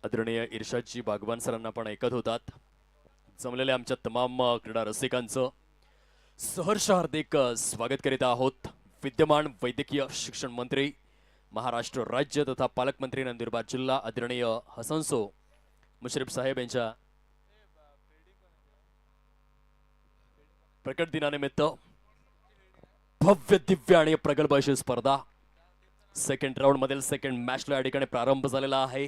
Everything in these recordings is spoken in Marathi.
आदरणीय इर्शादजी बागवान सरांना पण ऐकत होतात। जमलेल्या आमच्या तमाम क्रीडा रसिकांचं सहर्ष हार्दिक स्वागत करीत आहोत। विद्यमान वैद्यकीय शिक्षण मंत्री, महाराष्ट्र राज्य तथा पालकमंत्री नंदुरबार जिल्हा आदरणीय हसनसो मुश्रीफ साहेब यांच्या प्रकट दिनानिमित्त भव्य दिव्य आणि प्रगल्भ अशी स्पर्धा सेकंड राउंड मधील सेकंड मॅचला या ठिकाणी प्रारंभ झालेला आहे।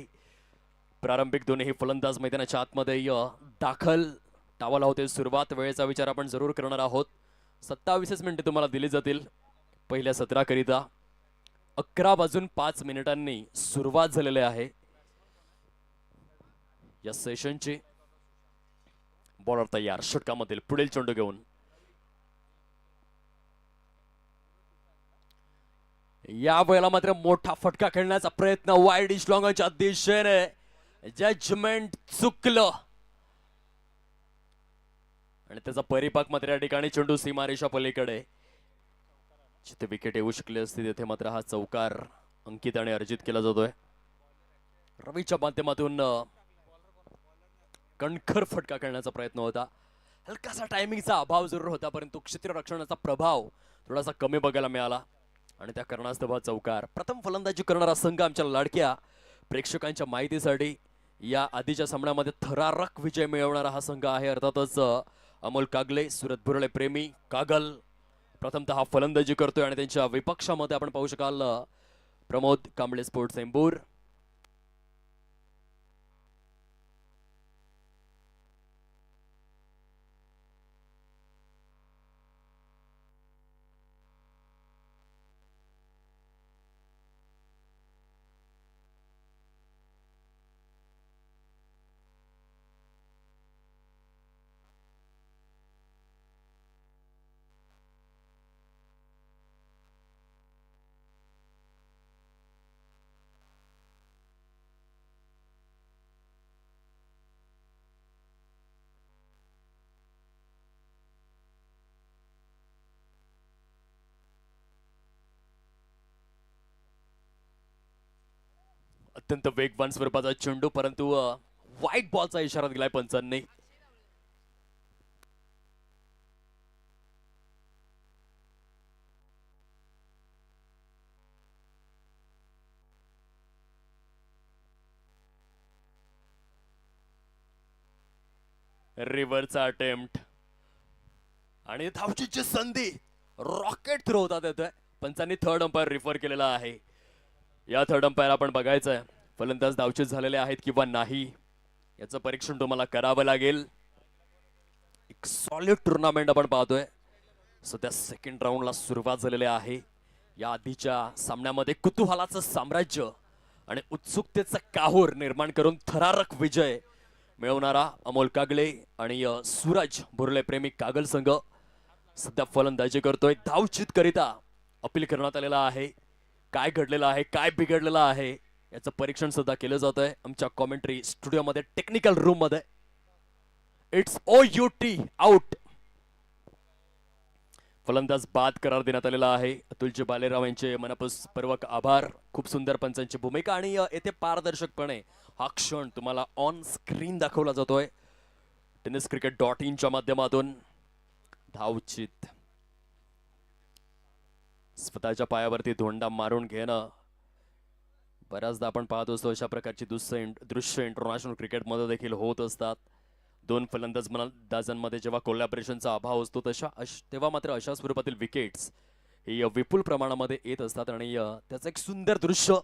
प्रारंभिक दोन्ही फलंदाज मैदानाच्या आतमध्ये दाखल टावाला होते। सुरुवात वेळेचा विचार आपण जरूर करणार आहोत। 27 मिनिटे तुम्हाला दिली जातील पहिल्या सत्राकरिता। 11:05 सुरुवात झालेली आहे या सेशनची। बॉलर तयार, षटकामधील पुढील चेंडू घेऊन या वेळेला मात्र मोठा फटका खेळण्याचा प्रयत्न वाईड इश लॉंगच्या दिशेने। जजमेंट चुकलं आणि त्याचा परिपाक मात्र या ठिकाणी चेंडू सीमारेषा पलीकडे जिथे विकेट येऊ शकली असती तिथे मात्र हा चौकार अंकित आणि अर्जित केला जातोय। रवीच्या माध्यमातून कणखर फटका खेळण्याचा प्रयत्न होता। हलकासा टायमिंगचा अभाव जरूर होता, परंतु क्षेत्ररक्षणाचा प्रभाव थोडासा कमी बघायला मिळाला आणि त्या कारणास्तव हा चौकार। प्रथम फलंदाजी करणारा संघ आमच्या लाडक्या प्रेक्षकांच्या माहितीसाठी या आधीच्या सामन्यामध्ये थरारक विजय मिळवणारा हा संघ आहे, अर्थातच अमोल कागले, सुरत बुरळे प्रेमी कागल प्रथमतः हा फलंदाजी करतोय आणि त्यांच्या विपक्षामध्ये आपण पाहू शकाल प्रमोद कांबळे स्पोर्ट्स एम्बूर। अत्यंत वेगवान स्वरूपाचा चेंडू, परंतु वाईट बॉलचा इशारा दिलाय पंचांनी। रिव्हरचा अटेम्प्ट आणि धावचीची संधी, रॉकेट थ्रो होता येतोय। पंचांनी थर्ड अंपायर रिफर केलेला आहे। या थर्ड अंपायर आपण बघायचंय फलंदाज धावचीत झालेले आहेत किंवा नाही याचं परीक्षण तुम्हाला करावं लागेल। एक सॉलिड टुर्नामेंट आपण पाहतोय। सध्या सेकंड राऊंडला सुरुवात झालेली आहे। या आधीच्या सामन्यामध्ये कुतूहलाचं साम्राज्य आणि उत्सुकतेचा काहूर निर्माण करून थरारक विजय मिळवणारा अमोल कागले आणि सूरज बुर्ले प्रेमी कागल संघ सध्या फलंदाजी करतोय। धावचीत करिता अपील करण्यात आलेला आहे। काय घडलेलं आहे, काय बिघडलेलं आहे याचं परीक्षण सुद्धा केलं जात आहे आमच्या कॉमेंट्री स्टुडिओमध्ये, टेक्निकल रूम मध्ये। It's OUT out. फलंदाज बाद करार देण्यात आलेला आहे। अतुलजी बालेराव यांचे मनपूर्वक आभार। खूप सुंदर पंचांची भूमिका आणि येथे पारदर्शकपणे हा क्षण तुम्हाला ऑन स्क्रीन दाखवला जातोय tenniscricket.in च्या माध्यमातून। धावचीत, स्वतःच्या पायावरती धोंडा मारून घेणं बऱ्याचदा आपण पाहत असतो। अशा प्रकारची दृश्य इंटरनॅशनल क्रिकेटमध्ये देखील होत असतात। दोन फलंदाजांमध्ये जेव्हा कोलॅबरेशनचा अभाव असतो तेव्हा मात्र अशा स्वरूपातील विकेट्स ही विपुल प्रमाणामध्ये येत असतात आणि त्याचं एक सुंदर दृश्य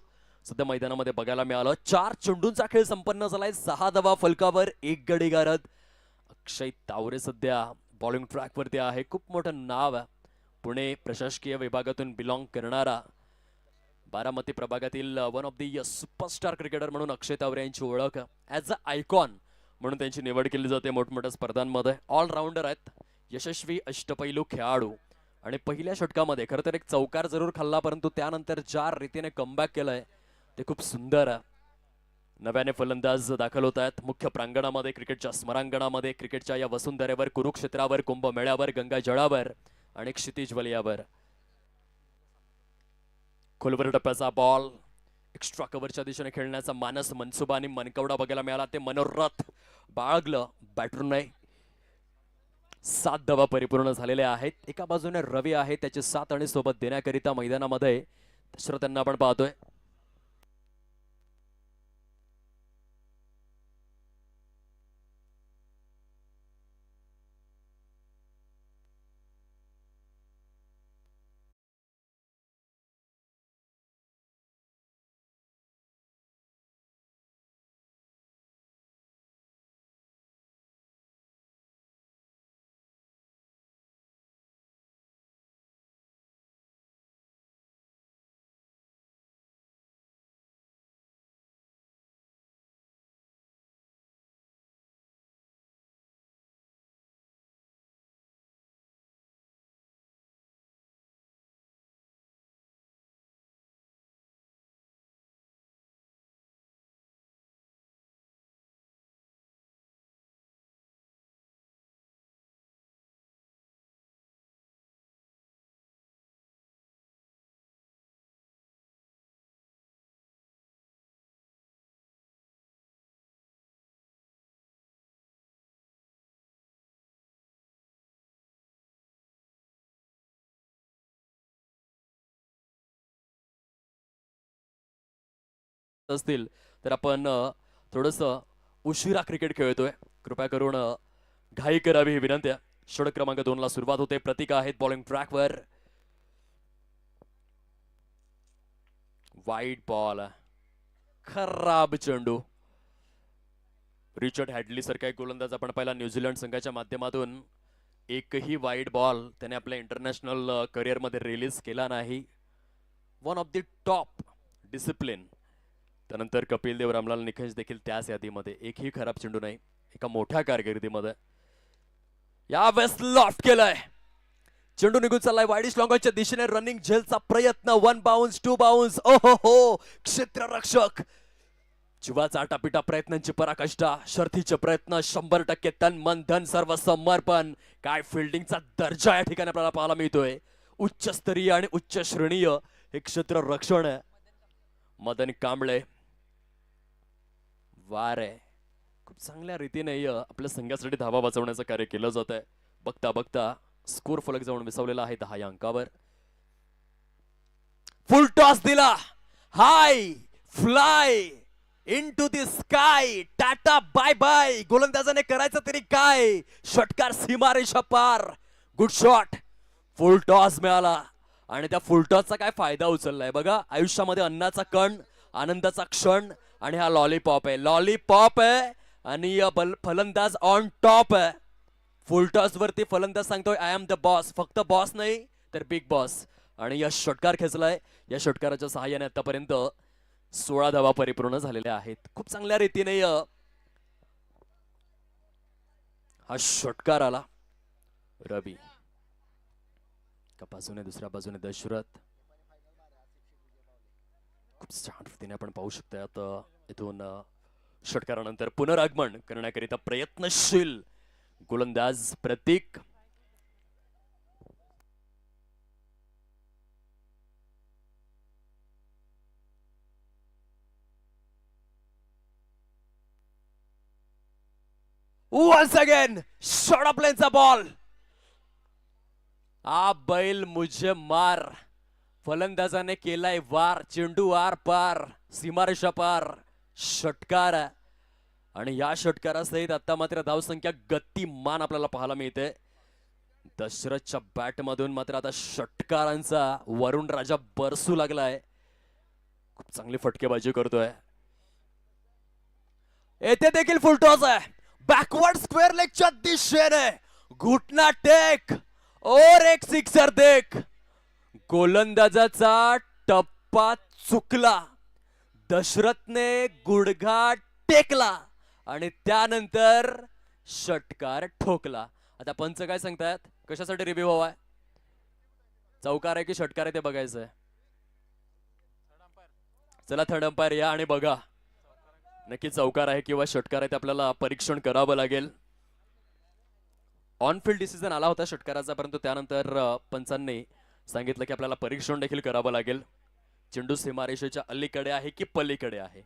सध्या मैदानामध्ये बघायला मिळालं। 4 चेंडूंचा खेळ संपन्न झालाय। 6 धावा फलकावर, 1 गडी गारद। अक्षय तावरे सध्या बॉलिंग ट्रॅक वरती आहे। खूप मोठं नाव आहे, पुणे प्रशासकीय विभागातून बिलॉंग करणारा, बारामती प्रभागातील one of the superstar cricketer म्हणून अक्षय तावरे यांची ओळख ॲज अ आयकॉन म्हणून त्यांची निवड केली जाते मोठमोठ्या स्पर्धांमध्ये। ऑलराऊंडर आहेत, यशस्वी अष्टपैलू खेळाडू आणि पहिल्या षटकामध्ये खरं तर एक चौकार जरूर खाल्ला, परंतु त्यानंतर ज्या रीतीने कमबॅक केलंय ते खूप सुंदर आहे। नव्याने फलंदाज दाखल होत आहेत मुख्य प्रांगणामध्ये, क्रिकेटच्या स्मरांगणामध्ये, क्रिकेटच्या या वसुंधरेवर, कुरुक्षेत्रावर, कुंभमेळ्यावर, गंगाजळावर आणि क्षितिज वलयावर। खोलवर टप्प्याचा बॉल एक्स्ट्रा कव्हरच्या दिशेने खेळण्याचा मानस मनसुबा आणि मनकवडा बघायला मिळाला. ते मनोरथ बाळगलं बॅटरने. 7 धावा परिपूर्ण झालेल्या आहेत. एका बाजूने रवी आहे, त्याचे 7 आणि सोबत देण्याकरिता मैदानामध्ये दशरथ आपण पाहतोय. असतील तर आपण थोडस उशिरा क्रिकेट खेळतोय, कृपया करून घाई करावी ही विनंती आहे. षटक क्रमांक 2 ला सुरुवात होते. प्रतीका आहेत बॉलिंग ट्रॅकवर. वाईड बॉल, खराब चेंडू. रिचर्ड हॅडली सारखा एक गोलंदाज आपण पाहिला न्यूझीलंड संघाच्या माध्यमातून. एकही वाईड बॉल त्याने आपल्या इंटरनॅशनल करिअर मध्ये रिलीज केला नाही. One of the top discipline. त्यानंतर कपिल देव, रामलाल निखंज देखील त्याच यादीमध्ये. एकही खराब चेंडू नाही एका मोठ्या कारकिर्दीमध्ये. यावेळेस लॉफ्ट केलाय, चेंडू निघून चाललाय वाईडिश लॉंगॉनच्या दिशेने. रनिंग झेलचा प्रयत्न. 1 बाउन्स 2 बाउन्स. ओहो हो, क्षेत्ररक्षक जीवाचा आटापिटा, प्रयत्नांची पराकाष्ठा, शर्थीचे प्रयत्न, 100% तन मन धन सर्व समर्पण. काय फिल्डिंगचा दर्जा या ठिकाणी आपल्याला पाहायला मिळतोय. उच्चस्तरीय आणि उच्च श्रेणीय हे क्षेत्ररक्षण आहे. मदन कांबळे वारे खूप चांगल्या रीतीने आपल्या संघासाठी धावा वाचवण्याचं कार्य केलं जात आहे. बघता बघता स्कोर फलक जाऊन विसवलेला आहे 10 या अंकावर. फुल टॉस दिला. High fly into the sky. Tata bye bye. गोलंदाजाने करायचं तरी काय. षटकार सीमारेषा पार. Good shot. फुल टॉस मिळाला आणि त्या फुल टॉसचा काय फायदा उचललाय बघा. आयुष्यामध्ये अन्नाचा कण, आनंदाचा क्षण आणि हा लॉलीपॉप आहे. लॉलीपॉप आहे आणि फलंदाज ऑन टॉप आहे. फुल टॉस वरती फलंदाज सांगतोय आय एम द बॉस. फक्त बॉस नाही तर बिग बॉस. आणि या षटकार खेचलाय. या षटकाराच्या सहाय्याने आतापर्यंत 16 धावा परिपूर्ण झालेल्या आहेत. खूप चांगल्या रीतीने हा षटकार आला. रवी एका बाजूने, दुसऱ्या बाजूने दशरथ. खूप छान रीतीने आपण पाहू शकता. आता इथून षटकारानंतर पुनरागमन करण्याकरिता प्रयत्नशील गोलंदाज Pratik. Once again, short up laneचा बॉल. आ बैल मुझे मार. फलंदाजाने केलाय वार. चेंडू आर पार, सीमारेषा पार. षटकार आणि या षटकारासहित आता मात्र धावसंख्या गतिमान आपल्याला पाहायला मिळते. दशरथच्या बॅट मधून मात्र आता षटकारांचा वरुण राजा बरसू लागलाय. खूप चांगली फटकेबाजी करतोय. येथे देखील फुल टॉस आहे. बॅकवर्ड स्क्वेअर लेगच्या दिशेने घुटना टेक और एक सिक्सर देख. गोलंदाजाचा टप्पा चुकला. दशरथने गुडघा टेकला आणि त्यानंतर षटकार ठोकला. आता पंच काय सांगतायत, कशासाठी रिव्ह्यू हवाय? चौकार आहे की षटकार आहे ते बघायचंय. चला थर्ड अंपायर या आणि बघा नक्की चौकार आहे किंवा षटकार आहे ते आपल्याला परीक्षण करावं लागेल. ऑन फील्ड डिसिजन आला होता षटकाराचा, परंतु त्यानंतर पंचांनी सांगितलं की आपल्याला परीक्षण देखील करावं लागेल. चेंडू सीमारेषेच्या अलीकडे आहे की पलीकडे आहे,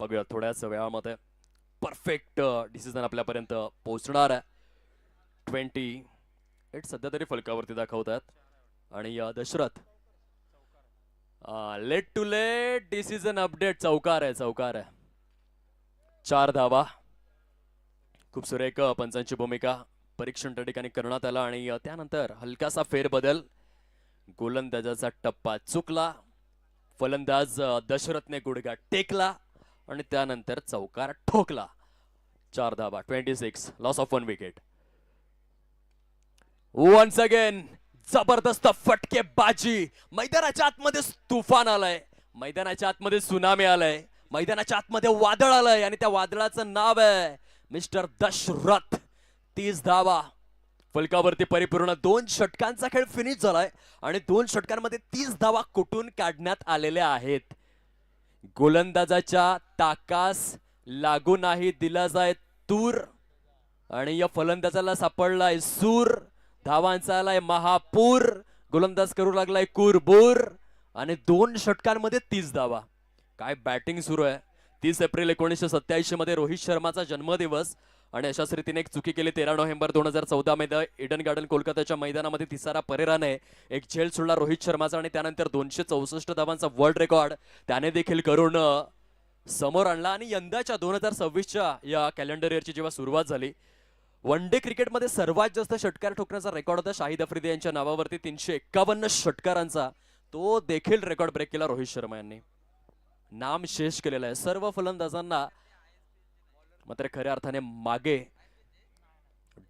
बघूया थोड्याच वेळामध्ये. परफेक्ट डिसिजन आपल्यापर्यंत पोहोचणार आहे. 28 सध्या तरी फलकावरती दाखवतात. आणि Dasharath late to late decision update. चौकार आहे, चौकार आहे. 4 धावा. खूप सुरेख पंचांची भूमिका परीक्षण त्या ठिकाणी करण्यात आला. आणि त्यानंतर हलकासा फेरबदल. गोलंदाजाचा टप्पा चुकला, फलंदाज दशरथने गुडघा टेकला आणि त्यानंतर चौकार ठोकला. 4 धावा. 26 loss of 1 wicket. Once again जबरदस्त फटकेबाजी. मैदानाच्या आतमध्ये तुफान आलंय, मैदानाच्या आतमध्ये सुनामी आलंय, मैदानाच्या आतमध्ये वादळ आलंय आणि त्या वादळाचं नाव आहे मिस्टर दशरथ. 30 धावा. फलकावरती परिपूर्ण 2 षटकांचा खेळ फिनिश झालाय आणि 2 षटकांमध्ये 30 धावा कुठून काढण्यात आलेल्या आहेत. गोलंदाजाच्या ताकास लागू नाही दिला जाय तूर आणि या फलंदाजाला सापडलाय सूर. धावांचा आलाय महापूर. गोलंदाज करू लागलाय कुरबूर आणि 2 षटकांमध्ये 30 धावा. काय बॅटिंग सुरू आहे. 30 एप्रिल 1987 मध्ये रोहित शर्माचा जन्मदिवस आणि अशाच रीतीने एक चुकी केली. 13 नोव्हेंबर 2014 मध्ये ईडन गार्डन कोलकाताच्या मैदानामध्ये तिसारा परेराने एक झेल सोडला रोहित शर्माचा आणि त्यानंतर 264 धावांचा वर्ल्ड रेकॉर्ड त्याने देखील करून समोर आणला. आणि यंदाच्या 2026च्या या कॅलेंडर इयरची जेव्हा सुरुवात झाली, वन डे क्रिकेटमध्ये सर्वात जास्त षटकार ठोकण्याचा रेकॉर्ड होता शाहिद आफ्रिदी यांच्या नावावरती 351 षटकारांचा. तो देखील रेकॉर्ड ब्रेक केला रोहित शर्मा यांनी. नाम शेष केलेला आहे. सर्व फलंदाजांना मात्र खऱ्या अर्थाने मागे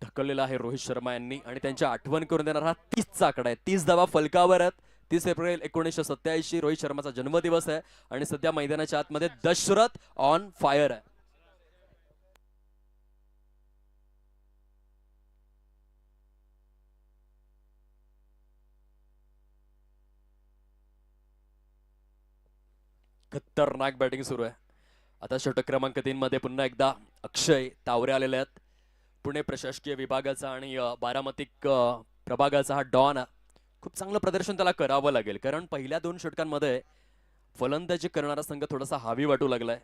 ढकललेला आहे रोहित शर्मा यांनी आणि त्यांची आठवण करून देणारा हा 30चा आकडा आहे. 30 धावा फलकावर आहेत. 30 एप्रिल 1987 रोहित शर्माचा जन्मदिवस आहे आणि सध्या मैदानाच्या आतमध्ये दशरथ ऑन फायर आहे. खतरनाक बॅटिंग सुरू आहे. आता षटक क्रमांक 3 मध्ये पुन्हा एकदा अक्षय तावरे आलेले आहेत. पुणे प्रशासकीय विभागाचा आणि बारामती प्रभागाचा हा डॉन. खूप चांगलं प्रदर्शन त्याला करावं लागेल कारण पहिल्या 2 षटकांमध्ये फलंदाजी करणारा संघ थोडासा हावी वाटू लागलाय.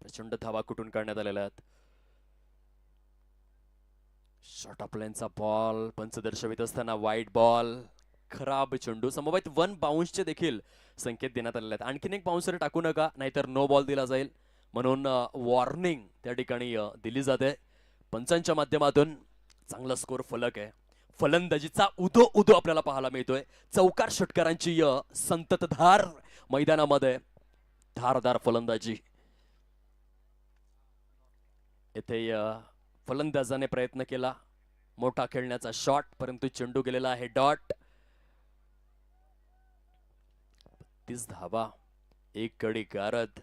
प्रचंड धावा कुठून काढण्यात आलेल्या आहेत. शॉर्ट ऑफ लाईनचा बॉल पंच दर्शवित असताना वाईट बॉल. खराब चेंडू. समवेत 1 बाउन्सचे देखील संकेत देण्यात आलेले आहेत. आणखीन एक बाउन्सर टाकू नका नाहीतर नो बॉल दिला जाईल म्हणून वॉर्निंग त्या ठिकाणी दिली जाते. पंचांच्या माध्यमातून चांगला स्कोर फलक आहे. फलंदाजीचा उदो उदो आपल्याला पाहायला मिळतोय. चौकार षटकारांची संततधार मैदानामध्ये. धारदार फलंदाजी. येथे फलंदाजाने प्रयत्न केला मोठा खेळण्याचा शॉट परंतु चेंडू गेलेला आहे डॉट. 30 धावा. 1 गडी गारद.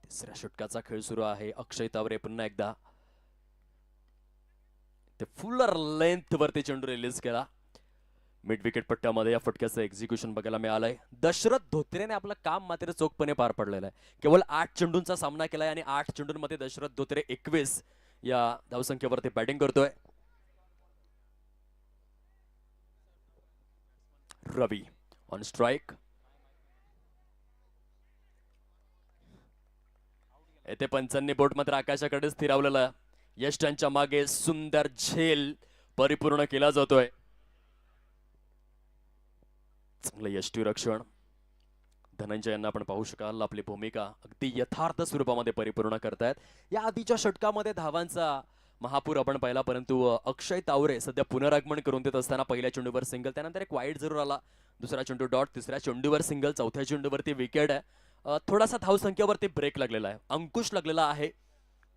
तिसऱ्या षटकाचा खेळ सुरू आहे. अक्षय तावरे पुन्हा एकदा ते फुलर लेंथ वरती चेंडू रिलीज केला. मिड विकेट पट्ट्यामध्ये या फटक्याचं एक्झिक्युशन बघायला मिळालंय. दशरथ धोत्रेने आपलं काम मात्र चोखपणे पार पडलेलं आहे. केवळ 8 चेंडूंचा सामना केलाय आणि 8 चेंडूंमध्ये दशरथ धोत्रे 21 या धावसंख्येवरती बॅटिंग करतोय. रवी ऑन स्ट्राइक. येथे पंचांनी बोट मात्र आकाशाकडे स्थिरावलेला. यष्टांच्या मागे सुंदर झेल परिपूर्ण केला जातोय. चांगलं यष्टी रक्षण. धनंजय यांना आपण पाहू शकाल आपली भूमिका अगदी यथार्थ स्वरूपामध्ये परिपूर्ण करतायत. या आधीच्या षटकामध्ये धावांचा महापूर आपण पाहिला परंतु अक्षय तावरे सध्या पुनरागमन करून देत असताना पहिल्या चेंडूवर सिंगल त्यानंतर एक वाईट जरूर आला. दुसरा चेंडू डॉट. तिसऱ्या चेंडूवर सिंगल. चौथ्या चेंडूवरती विकेट आहे. थोडासा धावसंख्येवरती ब्रेक लागलेला आहे. अंकुश लागलेला आहे.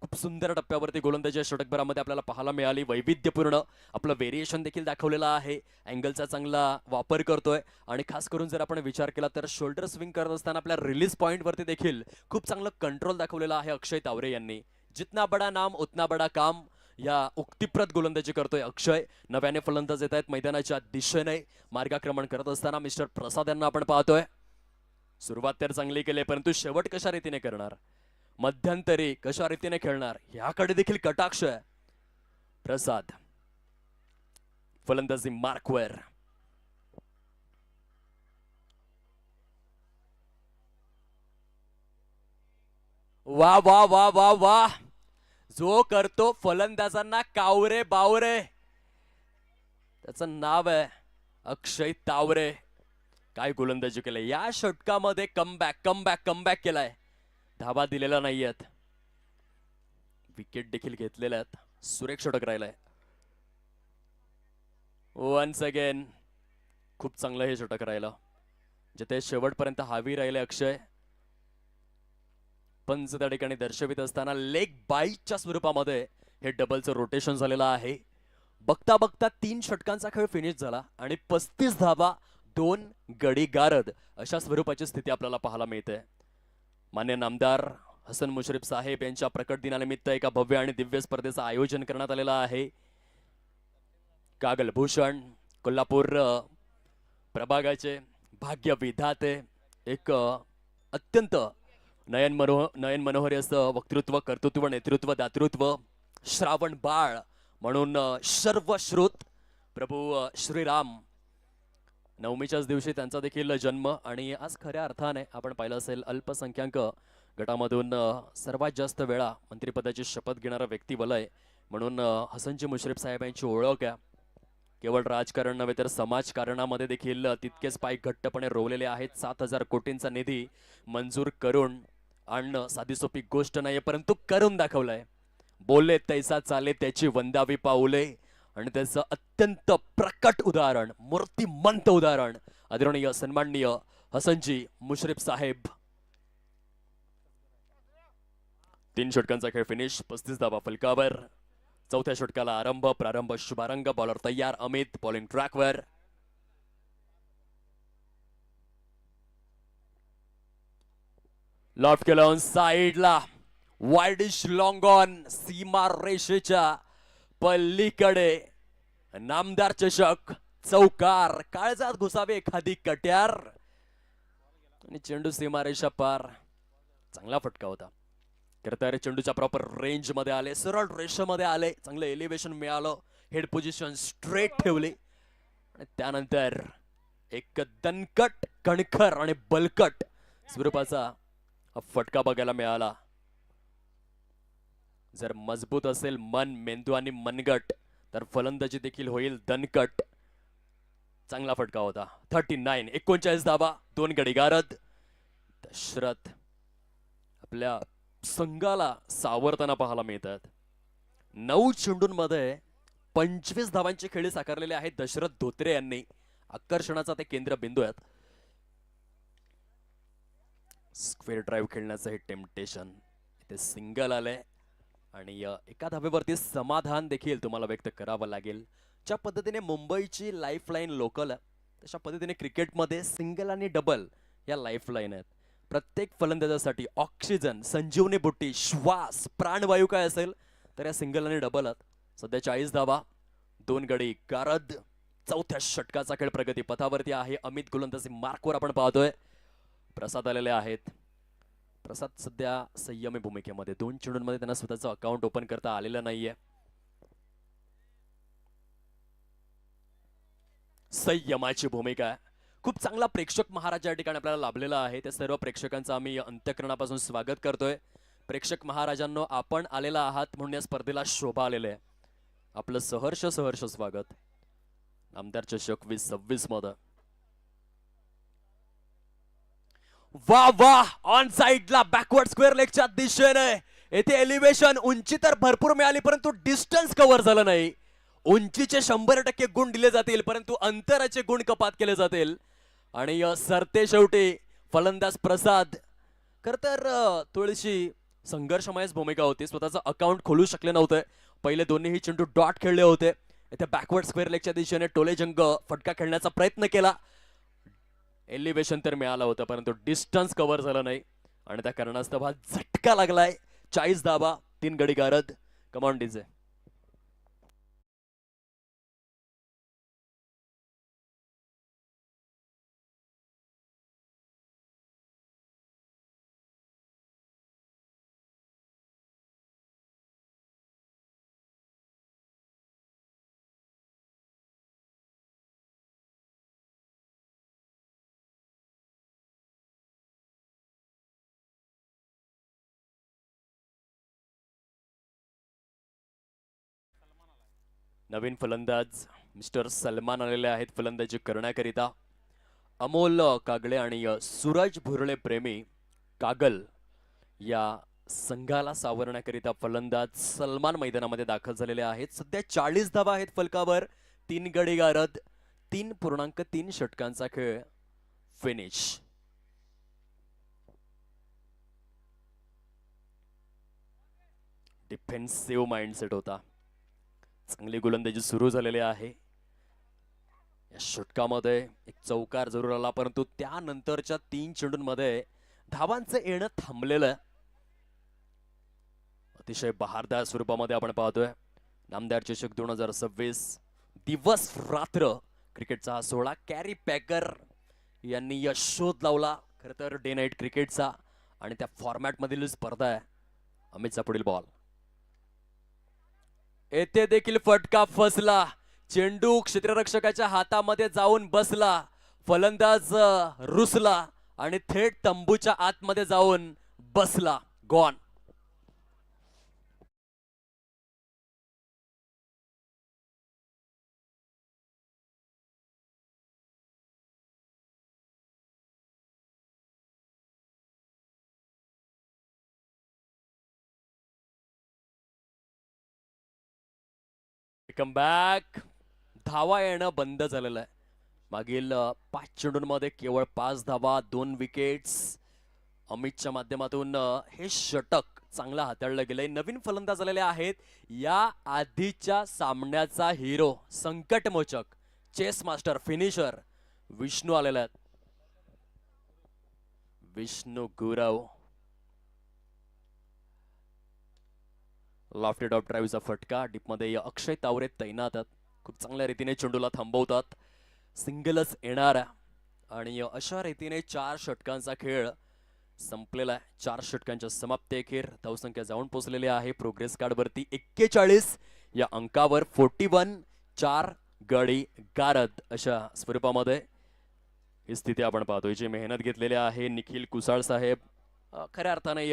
खूप सुंदर टप्प्यावरती गोलंदाजी षटकभरामध्ये आपल्याला पाहायला मिळाली. वैविध्यपूर्ण आपलं व्हेरिएशन देखील दाखवलेलं आहे. अँगलचा चांगला वापर करतोय आणि खास करून जर आपण विचार केला तर शोल्डर स्विंग करत असताना आपल्या रिलीज पॉइंट वरती देखील खूप चांगलं कंट्रोल दाखवलेलं आहे अक्षय तावरे यांनी. जितना बडा नाम उतना बडा काम या उक्तीप्रत गोलंदाजी करतोय अक्षय. नव्याने फलंदाज येत आहेत मैदानाच्या दिशेने मार्गक्रमण करत असताना मिस्टर प्रसाद यांना आपण पाहतोय. सुरुवात तर चांगली केली परंतु शेवट कशा रीतीने करणार, मध्यंतरी कशा रीतीने खेळणार याकडे देखील कटाक्ष आहे. प्रसाद फलंदाजी मार्कवर. वा वा वा वा वा, जो करतो फलंदाजांना कावरे बावरे, त्याचं नाव आहे अक्षय तावरे. काय गोलंदाजी केलंय या षटकामध्ये. कमबॅक कमबॅक कमबॅक केलाय. धाबा दिलेला नाहीयेत, विकेट देखील घेतलेल्या आहेत. सुरेख षटक राहिलंय. वन्स अगेन खूप चांगलं हे षटक राहिलं, जिथे शेवटपर्यंत हावी राहिले अक्षय. पंच त्या ठिकाणी दर्शवित असताना लेग बाईटच्या स्वरूपामध्ये हे डबलचं रोटेशन झालेलं आहे. बघता बघता 3 षटकांचा खेळ फिनिश झाला आणि 35 धावा 2 गडी गारद अशा स्वरूपाची स्थिती आपल्याला पाहायला मिळते. मान्य नामदार हसन मुश्रीफ साहेब यांच्या प्रकट दिनानिमित्त एका भव्य आणि दिव्य स्पर्धेचं आयोजन करण्यात आलेलं आहे. कागलभूषण कोल्हापूर प्रभागाचे भाग्य विधाते, एक अत्यंत नयन मनोहरी असं वक्तृत्व, कर्तृत्व, नेतृत्व, दातृत्व, श्रावण बाळ म्हणून सर्वश्रुत प्रभू श्रीराम. नवमीच्याच दिवशी त्यांचा देखील जन्म आणि आज खऱ्या अर्थाने आपण पाहिलं असेल अल्पसंख्याक गटामधून सर्वात जास्त वेळा मंत्रिपदाची शपथ घेणारा व्यक्ती वलय म्हणून हसनजी मुश्रीफ साहेबांची ओळख आहे. केवळ राजकारण नव्हे तर समाजकारणामध्ये देखील तितकेच पाय घट्टपणे रोवलेले आहेत. 7,000 कोटींचा निधी मंजूर करून आणणं साधी सोपी गोष्ट नाही, परंतु करून दाखवलंय. बोलले तैसा चाले त्याची वंदावी पाऊले, आणि त्याचं अत्यंत प्रकट उदाहरण, मूर्तिमंत उदाहरण आदरणीय सन्माननीय हसनजी मुश्रीफ साहेब. 3 षटकांचा खेळ फिनिश, 35 धावा फलकावर. चौथ्या षटकाला आरंभ, प्रारंभ, शुभारंभ. बॉलर तयार, अमित बॉलिंग ट्रॅकवर. लॉफ्ट केलं ऑन साइडला, वाईडिश लॉंग ऑन, सीमा रेषेच्या पल्लीकडे. नामदार चषक, चौकार, काळजात घुसावे एखादी कट्यार, आणि चेंडू सीमारेषा पार. चांगला फटका होता. तर चेंडूच्या प्रॉपर रेंज मध्ये आले, सरळ रेषेमध्ये आले, चांगलं एलिव्हेशन मिळालं, हेड पोझिशन स्ट्रेट ठेवली, आणि त्यानंतर एक दणकट, कणखर आणि बलकट स्वरूपाचा फटका बघायला मिळाला. जर मजबूत असेल मन, मेंदू आणि मनगट, तर फलंदाजी देखील होईल दणकट. चांगला फटका होता. 39 धावा 2 गडी गारद. दशरथ आपल्या संघाला सावरताना पाहायला मिळतात. 9 चेंडूंमध्ये 25 धावांची खेळी साकारलेली आहेत दशरथ धोत्रे यांनी. आकर्षणाचा ते केंद्रबिंदू आहेत. स्क्वेअर ड्राईव्ह खेळण्याचं हे टेम्पटेशन, इथे सिंगल आलंय आणि एका धावेवरती समाधान देखील तुम्हाला व्यक्त करावं लागेल. ज्या पद्धतीने मुंबईची लाईफलाईन लोकल आहे, तशा पद्धतीने क्रिकेटमध्ये सिंगल आणि डबल या लाईफलाईन आहेत. प्रत्येक फलंदाजासाठी ऑक्सिजन, संजीवनी बुट्टी, श्वास, प्राणवायू काय असेल तर या सिंगल आणि डबल आहेत. सध्या 40 धावा 2 गडी गारद. चौथ्या षटकाचा खेळ प्रगती पथावरती आहे. अमित गोलंदाजी मार्कवर आपण पाहतोय. प्रसाद आलेले आहेत. प्रसाद सध्या संयमी भूमिकेमध्ये, 2 चेंडूंमध्ये त्यांना स्वतःचं अकाउंट ओपन करता आलेलं नाहीये. संयमाची भूमिका आहे. खूप चांगला प्रेक्षक महाराज या ठिकाणी आपल्याला लाभलेला आहे. त्या सर्व प्रेक्षकांचं आम्ही अंतःकरणापासून स्वागत करतोय. प्रेक्षक महाराजांनो, आपण आलेला आहात म्हणून या स्पर्धेला शोभा आलेले आहे. आपलं सहर्ष सहर्ष स्वागत. आमदार चषक 2026 मध्ये. वा वा, ऑन साइडला बॅकवर्ड स्क्वेअर लेगच्या दिशेने. येथे एलिव्हेशन, उंची तर भरपूर मिळाली, परंतु डिस्टन्स कव्हर झालं नाही. उंचीचे 100% गुण दिले जातील, परंतु अंतराचे गुण कपात केले जातील. आणि सरते शेवटी फलंदाज प्रसाद. खर तर थोडीशी संघर्षमयच भूमिका होती. स्वतःचं अकाउंट खोलू शकले नव्हते. पहिले दोन्हीही चेंडू डॉट खेळले होते. इथे बॅकवर्ड स्क्वेअर लेगच्या दिशेने टोलेजंग फटका खेळण्याचा प्रयत्न केला. एलिव्हेशन तर मिळालं होतं, परंतु डिस्टन्स कव्हर झालं नाही, आणि त्या कारणास्तव हा झटका लागलाय. 40 धावा 3 गडी गारद. Come on DJ. नवीन फलंदाज मिस्टर सलमान आलेले आहेत फलंदाजी करण्याकरिता. अमोल कागळे आणि सूरज भुरळे प्रेमी कागल या संघाला सावरण्याकरिता फलंदाज सलमान मैदानामध्ये दाखल झालेले आहेत. सध्या 40 धावा आहेत फलकावर. 3 गडी गारद, 3.3 षटकांचा खेळ फिनिश. डिफेन्सिव्ह माइंडसेट होता. चांगली गोलंदाजी सुरू झालेली आहे. या षटकामध्ये एक चौकार जरूर आला, परंतु त्यानंतरच्या 3 चेंडूंमध्ये धावांचं येणं थांबलेलं. अतिशय बहारदार स्वरूपामध्ये आपण पाहतोय. नामदार चषक 2026 दिवस रात्र क्रिकेटचा हा सोहळा. कॅरी पॅकर यांनी यश शोध लावला खरं तर डे नाईट क्रिकेटचा, आणि त्या फॉर्मॅट मधील स्पर्धा आहे. अमितचा पुढील बॉल येथे देखील फटका फसला. चेंडू क्षेत्ररक्षकाच्या हातामध्ये जाऊन बसला. फलंदाज रुसला आणि थेट तंबूच्या आतमध्ये जाऊन बसला. गॉन. Come back. धावा येणं बंद झालेलं आहे. मागील 5 चेंडूंमध्ये केवळ 5 धावा, 2 विकेट्स. अमितच्या माध्यमातून हे षटक चांगला हाताळलं गेलंय. नवीन फलंदाज आलेले आहेत. या आधीच्या सामन्याचा हिरो, संकटमोचक, चेस मास्टर, फिनिशर विष्णू आलेला आहेत. विष्णू गुरव. लॉफ्टेड ऑफ ड्राईव्हचा फटका. डीपमध्ये अक्षय तावरे तैनात आहेत. खूप चांगल्या रीतीने चेंडूला थांबवतात. सिंगलच येणार आणि अशा रीतीने 4 षटकांचा खेळ संपलेला आहे. 4 षटकांच्या समाप्ती अखेर धावसंख्या जाऊन पोहोचलेली आहे प्रोग्रेस कार्ड वरती 41 या अंकावर. 41 4 गडी गारद अशा स्वरूपामध्ये ही स्थिती आपण पाहतोय. जी मेहनत घेतलेली आहे निखिल कुसाळ साहेब खऱ्या अर्थाने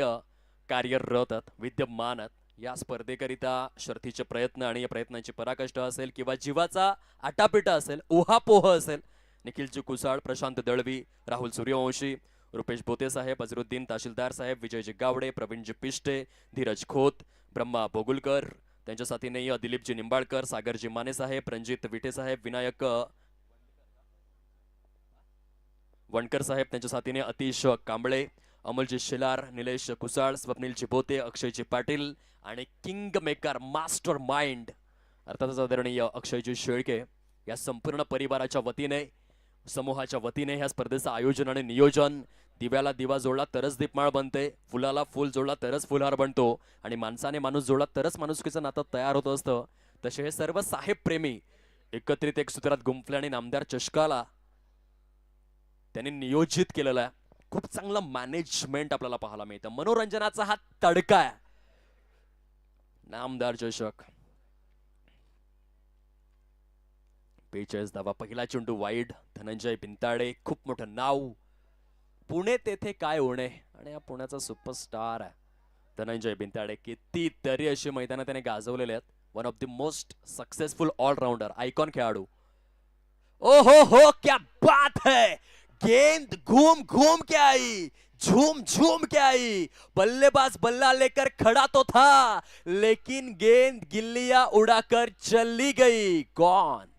कार्यरत आहेत, विद्यमान आहेत. या स्पर्धेकरिता शर्थीचे प्रयत्न आणि या प्रयत्नांची पराकाष्ठा असेल किंवा जीवाचा आटापिटा असेल, उहापोह असेल. निखिलजी कुसाळ, प्रशांत दळवी, राहुल सूर्यवंशी, रुपेश बोते साहेब, अजरुद्दीन तहसीलदार साहेब, विजयजी गावडे, प्रवीणजी पिष्टे, धीरज खोत, ब्रह्मा बोगुलकर, त्यांच्या साथीने दिलीपजी निंबाळकर, सागरजी माने साहेब, रणजित विटे साहेब, विनायक वणकर साहेब, त्यांच्या साथीने अतिश कांबळे, अमोलजी शिलार, निलेश कुसाळ, स्वप्नीलजी बोते, अक्षयजी पाटील आणि किंग मेकर, मास्टर माइंड अर्थातच आदरणीय अक्षयजी शेळके या संपूर्ण परिवाराच्या वतीने, समूहाच्या वतीने ह्या स्पर्धेचं आयोजन आणि नियोजन. दिव्याला दिवा जोडला तरच दीपमाळ बनते, फुलाला फुल जोडला तरच फुलहार बनतो आणि माणसाने माणूस जोडला तरच माणुसकीचं नातं तयार होत असतं. तसे हे सर्व साहेब प्रेमी एकत्रित एक सूत्रात गुंफले आणि नामदार चषकाला त्यांनी नियोजित केलेला आहे. खूप चांगलं मॅनेजमेंट आपल्याला पाहायला मिळतं. मनोरंजनाचा हा तडका आहे. नामदार चषक 42 धावा. पहिला चेंडू वाईड. धनंजय बिंताडे, खूप मोठं नाव. पुणे तेथे काय होणे, आणि हा पुण्याचा सुपरस्टार आहे धनंजय बिंताडे. कितीतरी अशी मैदानं त्याने गाजवलेले आहेत. One of the most successful allrounder, icon खेळाडू. ओ हो क्या बात है. गेंद घूम घूम के आई, झूम झूम के आई. बल्लेबाज बल्ला लेकर खड़ा तो था, लेकिन गेंद गिल्लियां उड़ाकर चली गई. गॉन.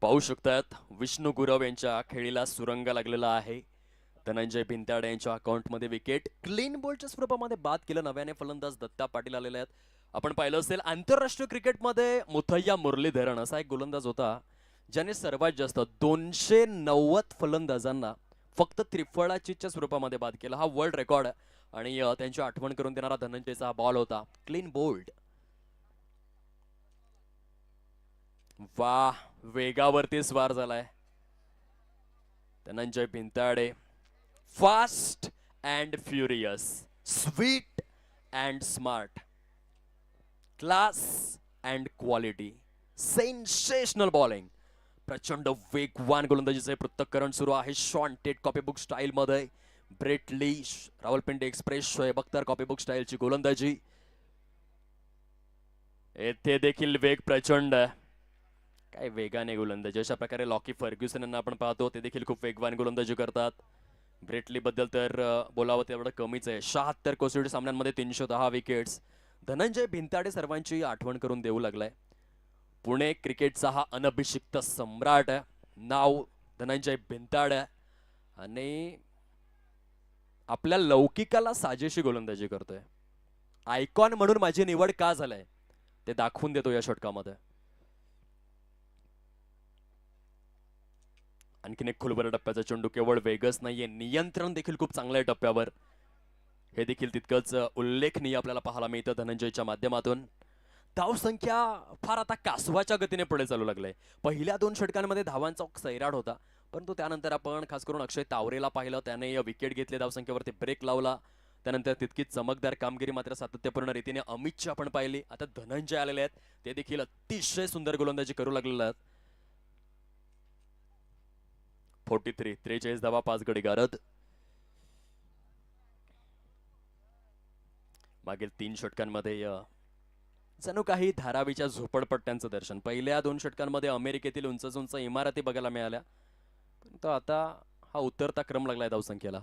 पाहू शकतात विष्णू गुरव यांच्या खेळीला सुरंग लागलेला आहे. धनंजय भिंताडे यांच्या अकाउंटमध्ये विकेट. क्लीन बोल्डच्या स्वरूपामध्ये बाद केलं. नव्याने फलंदाज दत्ता पाटील आलेले आहेत. आपण पाहिलं असेल आंतरराष्ट्रीय क्रिकेटमध्ये मुथय्या मुरलीधरन असा एक गोलंदाज होता ज्याने सर्वात जास्त 290 फलंदाजांना फक्त त्रिफळाचीच्या स्वरूपामध्ये बाद केला. हा वर्ल्ड रेकॉर्ड आणि त्यांची आठवण करून देणारा धनंजयचा हा बॉल होता. Clean bowled. वाह, वेगावरती स्वार झालाय Dhananjay Bhintade. Fast and furious, sweet and smart, class and quality, sensational bowling. प्रचंड वेगवान गोलंदाजीचे पृथक्करण सुरू आहे शॉन टेट कॉपीबुक स्टाईल मध्ये. Brett Lee, Rawalpindi express, Shoaib Akhtar copybook स्टाईलची गोलंदाजी. येथे देखील वेग प्रचंड आहे. काय वेगाने गोलंदाजी, अशा प्रकारे लॉकी फर्ग्युसन यांना आपण पाहतो, ते देखील खूप वेगवान गोलंदाजी करतात. ब्रेटली बद्दल तर बोलावं तेवढं कमीच आहे. 76 कसोटी सामन्यांमध्ये 310 विकेट्स. धनंजय भिंताडे सर्वांची आठवण करून देऊ लागलाय. पुणे क्रिकेटचा हा अनभिषिक्त सम्राट आहे. नाव धनंजय भिंताडे आणि आपल्या लौकिकाला साजेशी गोलंदाजी करतोय. आयकॉन म्हणून माझी निवड का झालाय ते दाखवून देतो या षटकामध्ये. आणखीन एक खोलवर टप्प्याचा चेंडू, केवळ वेगच नाहीये, नियंत्रण देखील खूप चांगलं आहे टप्प्यावर. हे देखील तितकंच उल्लेखनीय आपल्याला पाहायला मिळतं धनंजयच्या माध्यमातून. धावसंख्या फार आता कासवाच्या गतीने पुढे चालू लागले. पहिल्या 2 षटकांमध्ये धावांचा सैराट होता, परंतु त्यानंतर आपण खास करून अक्षय तावरेला पाहिलं, त्याने विकेट घेतले, धावसंख्येवरती ब्रेक लावला. त्यानंतर तितकीच चमकदार कामगिरी मात्र सातत्यपूर्ण रीतीने अमितची आपण पाहिली. आता धनंजय आलेले आहेत, ते देखील अतिशय सुंदर गोलंदाजी करू लागलेले आहेत. 43 धावा, 5 गडी गारद. मागील 3 षटकांमध्ये जणू काही धारावीच्या झोपडपट्ट्यांचं दर्शन. पहिल्या 2 षटकांमध्ये अमेरिकेतील उंच उंच इमारती बघायला मिळाल्या, परंतु आता हा उतरता क्रम लागलाय धावसंख्येला.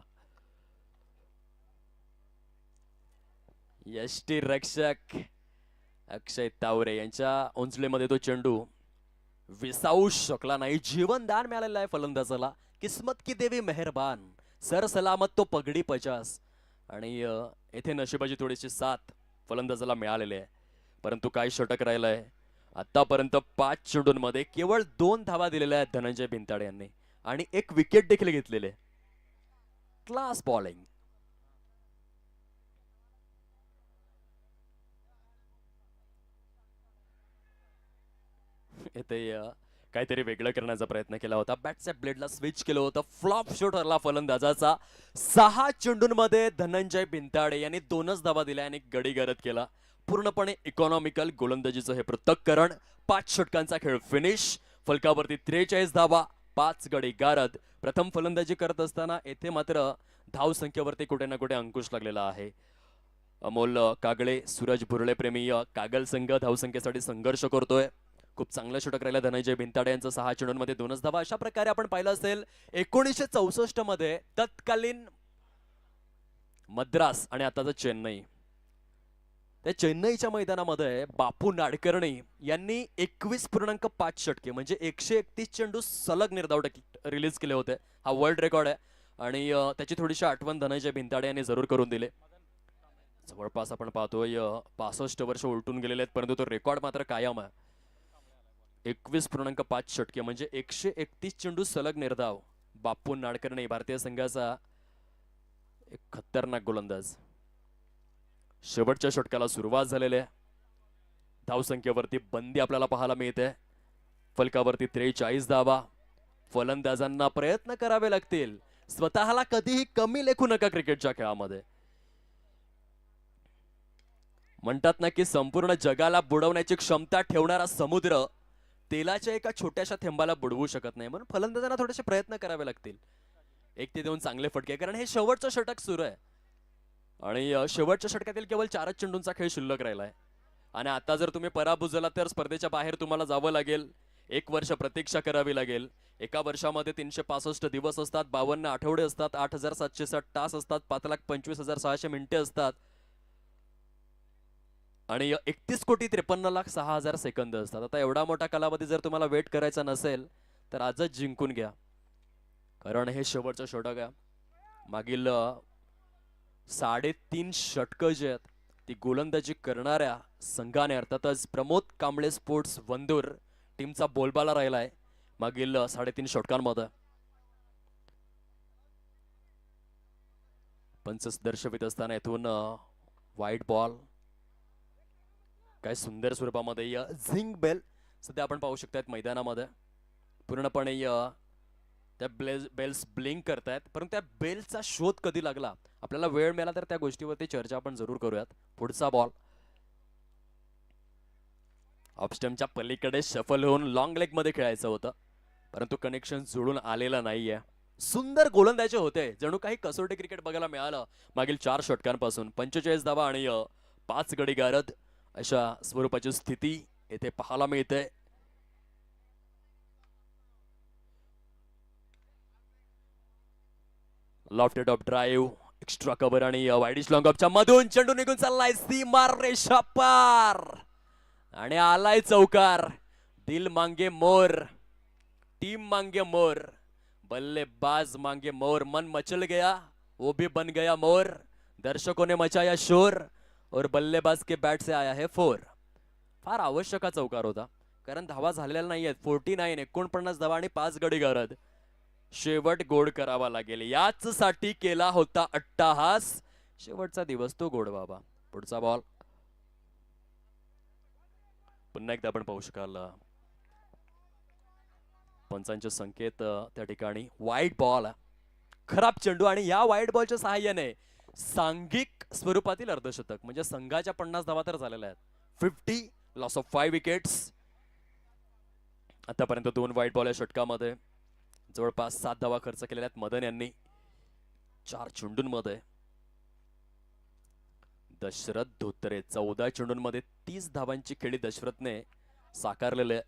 यष्टी रक्षक अक्षय तावरे यांच्या उंचलेमध्ये तो चेंडू विसावू शकला नाही. जीवनदान मिळालेलं आहे फलंदाजाला. किस्मत की देवी मेहरबान, सर सलामत तो पगडी 50. आणि येथे नशिबाची थोडीशी साथ फलंदाजाला मिळालेली आहे, परंतु काय षटक राहिलंय. आतापर्यंत 5 चेंडूंमध्ये केवळ 2 धावा दिलेल्या आहेत धनंजय भिंताडे यांनी आणि 1 विकेट देखील घेतलेले. Class bowling. येथे काहीतरी वेगळं करण्याचा प्रयत्न केला होता. बॅटच्या ब्लेडला स्विच केलं होतं. फ्लॉप शॉट ठरला फलंदाजाचा. 6 चेंडूंमध्ये धनंजय भिंताडे यांनी 2च धावा दिल्या आणि गडी गारद केला. पूर्णपणे इकॉनॉमिकल गोलंदाजीचं हे पृथक्करण. 5 षटकांचा खेळ फिनिश. फलकावरती 43 धावा, 5 गडी गारद. प्रथम फलंदाजी करत असताना येथे मात्र धाव संख्येवरती कुठे ना कुठे अंकुश लागलेला आहे. अमोल कागळे, सूरज भुरळे प्रेमी कागल संघ धावसंख्येसाठी संघर्ष करतोय. खूप चांगलं षटक राहिलं धनंजय भिंताडे यांचं. 6 चेंडूंमध्ये 2च धावा. अशा प्रकारे आपण पाहिलं असेल 1964 मध्ये तत्कालीन मद्रास आणि आताचं चेन्नई, त्या चेन्नईच्या मैदानामध्ये बापू नाडकर्णी यांनी 21.5 षटके म्हणजे 131 चेंडू सलग निर्धाव रिलीज केले होते. हा वर्ल्ड रेकॉर्ड आहे आणि त्याची थोडीशी आठवण धनंजय भिंताडे यांनी जरूर करून दिले. जवळपास आपण पाहतोय 65 वर्ष उलटून गेलेले आहेत, परंतु तो रेकॉर्ड मात्र कायम आहे. 21.5 षटके म्हणजे 131 चेंडू सलग निर्धाव. बापू नाडकर्णी भारतीय संघाचा एक खतरनाक गोलंदाज. शेवटच्या षटकाला सुरुवात झालेली आहे. धावसंख्येवरती बंदी आपल्याला पाहायला मिळते. फलकावरती 43 धावा. फलंदाजांना प्रयत्न करावे लागतील. स्वतःला कधीही कमी लेखू नका क्रिकेटच्या खेळामध्ये. म्हणतात ना की संपूर्ण जगाला बुडवण्याची क्षमता ठेवणारा समुद्र तेलाच्या एका छोट्याशा थेंबाला बुडवू शकत नाही. म्हणून फलंदाजांना थोडेसे प्रयत्न करावे लागतील. 1 ते 2 चांगले फटके, कारण हे शेवटचं षटक सुरू आहे आणि शेवटच्या षटकातील केवळ 4च चेंडूंचा खेळ शिल्लक राहिलाय. आणि आता जर तुम्ही पराभूत झाला तर स्पर्धेच्या बाहेर तुम्हाला जावं लागेल. 1 वर्ष प्रतीक्षा करावी लागेल. एका वर्षामध्ये 365 दिवस असतात, 52 आठवडे असतात, 8760 तास असतात, 5,25,600 मिनिटे असतात आणि 31,53,06,000 सेकंद असतात. आता एवढा मोठा कालावधी जर तुम्हाला वेट करायचा नसेल तर आजच जिंकून घ्या, कारण हे शेवटचं षटक आहे. मागील 3.5 षटकं जे आहेत ती गोलंदाजी करणाऱ्या संघाने अर्थातच प्रमोद कांबळे स्पोर्ट्स वंदूर टीमचा बोलबाला राहिलाय मागील 3.5 षटकांमध्ये. पंच दर्शवित असताना इथून वाईट बॉल, काय सुंदर स्वरूपामध्ये झिंग बेल सध्या आपण पाहू शकतात मैदानामध्ये. पूर्णपणे त्या बेल्स ब्लिंक करतायत, परंतु त्या बेल्सचा शोध कधी लागला, आपल्याला वेळ मिळाला तर त्या गोष्टीवरती चर्चा आपण जरूर करूयात. पुढचा बॉल ऑफस्टमच्या पलीकडे शफल होऊन लॉंग लेग मध्ये खेळायचं होतं, परंतु कनेक्शन जुळून आलेलं नाहीये. सुंदर गोलंदाजी होते, जणू काही कसोटी क्रिकेट बघायला मिळालं मागील 4 षटकांपासून. 45 धावा आणि 5 गडी गारद अशा स्वरूपाची स्थिती येथे पाहायला मिळते. Lofted of drive, extra cover आणि वाईडिश लॉंग ऑफच्या मधून चेंडू निघून चाललाय सीमार रेषा पार आणि आलाय चौकार. दिल मांगे मोर, टीम मांगे मोर, बल्लेबाज मांगे मोर. मन मचल गया, वो भी बन गया मोर. दर्शकों ने मचाया शोर और बल्लेबाज के बैट से आया है 4. फार आवश्यक चौकार होता, कारण धावा झालेल्या नाहीयेत. 49, 49 धावा आणि 5 गडी गरज. शेवट गोड करावा लागेल, याच साठी केला होता अट्टाहास. शेवटचा दिवस तो गोड बाबा. पुढचा बॉल पुन्हा एकदा आपण पाहू शकाल पंचांचे संकेत त्या ठिकाणी. वाईट बॉल, खराब चेंडू आणि या वाईट बॉलच्या सहाय्याने सांघिक स्वरूपातील अर्धशतक, म्हणजे संघाच्या 50 धावा तर झालेल्या आहेत. 50, लॉस ऑफ 5 विकेट्स. आतापर्यंत 2 वाईट बॉल या षटकामध्ये जवळपास 7 धावा खर्च केलेल्या आहेत मदन यांनी 4 चेंडूंमध्ये. दशरथ धोत्रे 14 चेंडूंमध्ये 30 धावांची खेळी दशरथने साकारलेले.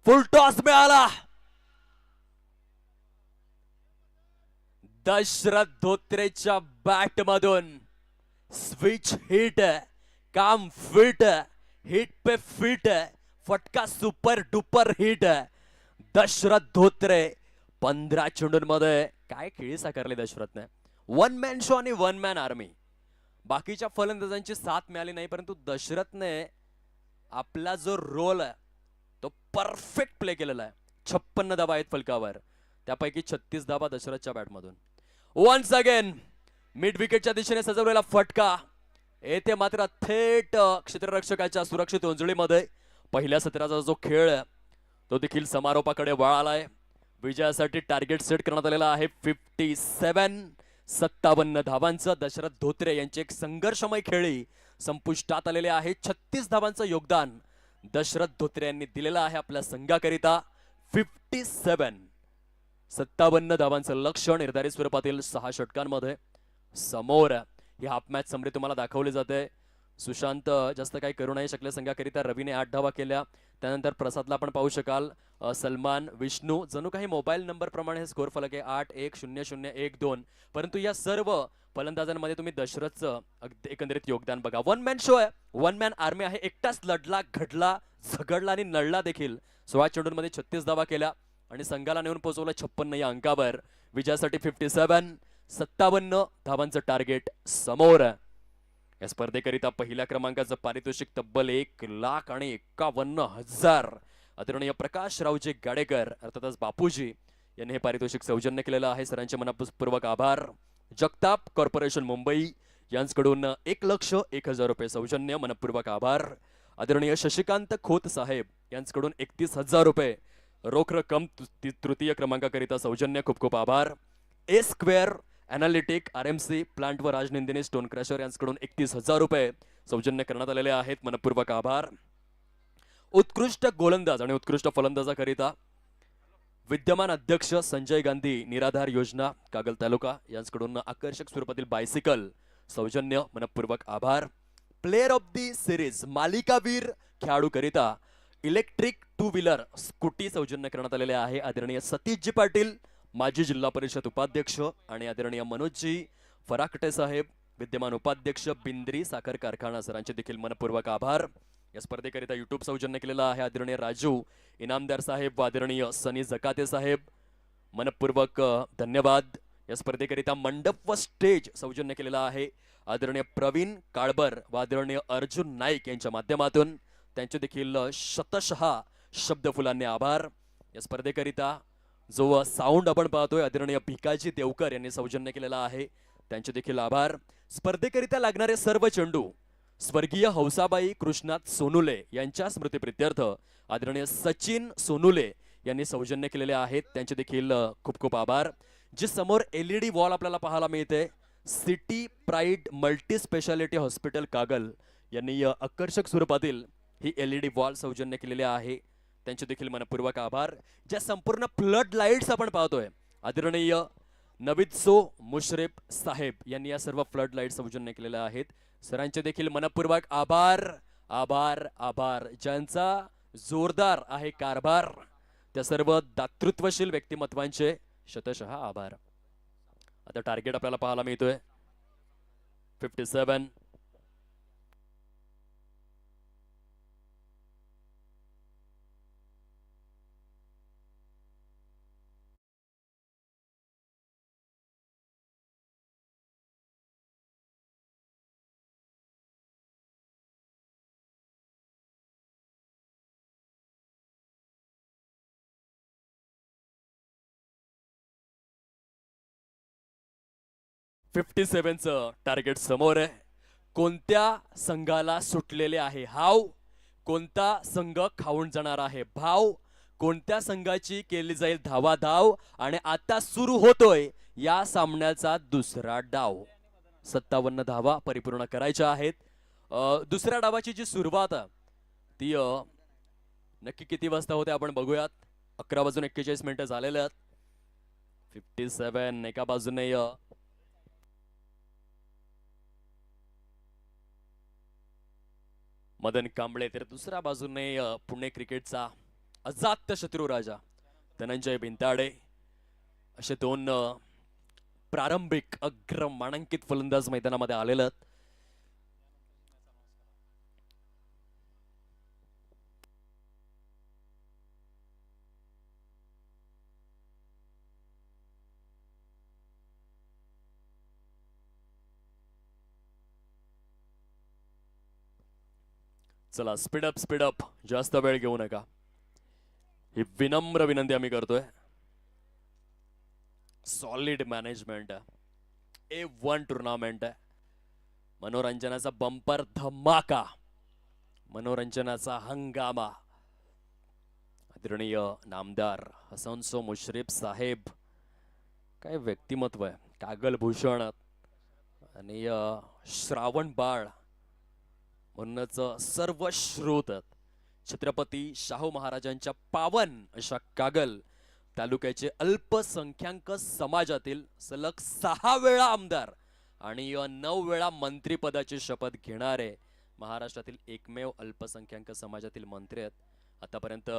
फुल टॉस मिळाला. दशरथ धोत्रेच्या बॅट मधून स्विच हिट, काम फिट, हिट पे फिट, फटका super duper hit. Dasharath Dhotre 15 चेंडूंमध्ये काय खेळी साकारली दशरथने. 1 मॅन शो आणि 1 मॅन आर्मी. बाकीच्या फलंदाजांची साथ मिळाली नाही, परंतु दशरथने आपला जो रोल आहे तो परफेक्ट प्ले केलेला आहे. 56 धावा आहेत फलकावर, त्यापैकी 36 धावा दशरथच्या बॅटमधून. वन्स अगेन मिड विकेटच्या दिशेने सजवलेला फटका येथे मात्र थेट क्षेत्ररक्षकाच्या सुरक्षित उंजळीमध्ये. पहिल्या सत्राचा जो खेळ तो देखील समारोपाकडे वळालाय. विजयासाठी टार्गेट सेट करण्यात आलेला आहे 57. 57 धावांचं दशरथ धोत्रे यांची एक संघर्षमय खेळी संपुष्टात आलेले आहे. 36 धावांचं योगदान दशरथ धोत्रे यांनी दिलेलं आहे आपल्या संघाकरिता. 57, 57 धावांचं लक्ष्य निर्धारित स्वरूपातील 6 षटकांमध्ये समोर. ही हाफ मॅच समरी तुम्हाला दाखवली जाते. सुशांत जास्त काही करू नाही शकले संघाकरिता. रवीने 8 धावा केल्या. त्यानंतर प्रसादला आपण पाहू शकाल. सलमान, विष्णू, जणू काही मोबाईल नंबर प्रमाणे हे स्कोर फलक आहे 8-1-0-0-1-2. परंतु या सर्व फलंदाजांमध्ये तुम्ही दशरथचं एकंदरीत योगदान बघा. 1 मॅन शो आहे, 1 मॅन आर्मी आहे. एकटाच लढला, घडला, झगडला आणि नळला देखील. 16 चेंडूंमध्ये 36 धावा केल्या आणि संघाला नेऊन पोहोचवलं 56 या अंकावर. विजयासाठी 57, 57 धावांचं टार्गेट समोर. या स्पर्धेकरिता पहिल्या क्रमांकाचं पारितोषिक तब्बल 1,51,000. आदरणीय प्रकाश रावजी गाडेकर अर्थातच बापूजी यांनी हे पारितोषिक सौजन्य केलेलं आहे. सरांचे मनपूर्वक आभार. जगताप कॉर्पोरेशन मुंबई यांच्याकडून 1,01,000 रुपये सौजन्य, मनपूर्वक आभार. आदरणीय शशिकांत खोत साहेब यांच्याकडून 31,000 रुपये रोख रक्कम तृतीय क्रमांकाकरिता सौजन्य, खूप खूप आभार. ए स्क्वेअर एनालिटिक आरएमसी प्लांट व राजनंदिनी स्टोन क्रशर यांच्याकडून 31,000 रुपये सौजन्य करण्यात आलेले आहेत, मनपूर्वक आभार. उत्कृष्ट गोलंदाज आणि उत्कृष्ट फलंदाजाकरिता विद्यमान अध्यक्ष संजय गांधी निराधार योजना कागल तालुका यांच्याकडून आकर्षक स्वरूपातील बायसिकल सौजन्य, मनपूर्वक आभार. प्लेयर ऑफ दी सिरीज मालिकावीर खेळाडूकरिता इलेक्ट्रिक 2 व्हीलर स्कूटी सौजन्य करण्यात आलेले आहे. आदरणीय सतीशजी पाटील माजी जिल्हा परिषद उपाध्यक्ष आणि आदरणीय मनोजजी फराकटे साहेब विद्यमान उपाध्यक्ष बिंद्री साखर कारखाना सरांचे देखील मनपूर्वक आभार. या स्पर्धेकरिता युट्यूब सौजन्य केलेला आहे आदरणीय राजू इनामदार साहेब व आदरणीय सनी जकाते साहेब, मनपूर्वक धन्यवाद. या स्पर्धेकरिता मंडप व स्टेज सौजन्य केलेला आहे आदरणीय प्रवीण काळबर व आदरणीय अर्जुन नाईक यांच्या माध्यमातून. त्यांचे देखील शतशः शब्दफुलांनी आभार. या स्पर्धेकरिता जो साऊंड आपण पाहतोय आदरणीय भिकाजी देवकर यांनी सौजन्य केलेला आहे, त्यांचे देखील आभार. स्पर्धेकरिता लागणारे सर्व चेंडू स्वर्गीय हौसाबाई कृष्णात सोनुले यांच्या स्मृतिप्रित्यर्थ आदरणीय सचिन सोनुले यांनी सौजन्य केलेले आहेत, त्यांचे देखील खूप खूप आभार. जे समोर LED वॉल आपल्याला पाहायला मिळते, city pride multi speciality hospital Kagal यांनी आकर्षक स्वरूपातील ही LED वॉल सौजन्य केलेली आहे, त्यांचे देखील मनपूर्वक आभार. ज्या संपूर्ण फ्लड लाईट्स आपण पाहतोय, आदरणीय नवीद मुश्रीफ साहेब यांनी या सर्व फ्लड लाईट सौजन्य केलेल्या आहेत. सरांचे देखील मनपूर्वक आभार आभार आभार. ज्यांचा जोरदार आहे कारभार, त्या सर्व दातृत्वशील व्यक्तिमत्वांचे शतशः आभार. आता टार्गेट आपल्याला पाहायला मिळतोय 57. चं टार्गेट समोर आहे. कोणत्या संघाला सुटलेले आहे हाव, कोणता संघ खाऊन जाणार आहे भाव, कोणत्या संघाची केली जाईल धावाधाव, आणि आता सुरू होतोय या सामन्याचा दुसरा डाव. 57 धावा परिपूर्ण करायच्या आहेत. दुसऱ्या डावाची जी सुरुवात ती नक्की किती वाजता होते आपण बघूयात. 11:41 झालेले आहेत. 57 एका बाजूने मदन कांबळे, तर दुसऱ्या बाजूने पुणे क्रिकेटचा अजात शत्रू राजा धनंजय बिंताडे, असे दोन प्रारंभिक अग्र मानांकित फलंदाज मैदानामध्ये आलेले आहेत. चला स्पीडअप जास्त वेळ घेऊ नका, ही विनम्र विनंती आम्ही करतोय. सॉलिड मॅनेजमेंट आहे, A1 टुर्नामेंट आहे. मनोरंजनाचा बंपर धमाका, मनोरंजनाचा हंगामा. आदरणीय नामदार हसन मुश्रीफ साहेब, काय व्यक्तिमत्व आहे. कागल भूषण आणि श्रावण बाळ म्हणूनच सर्व श्रोत छत्रपती शाहू महाराजांच्या पावन अशा कागल तालुक्याचे अल्पसंख्याक समाजातील सलग 6 वेळा आमदार आणि 9 वेळा मंत्रीपदाची शपथ घेणारे महाराष्ट्रातील एकमेव अल्पसंख्याक समाजातील मंत्री आहेत. आतापर्यंत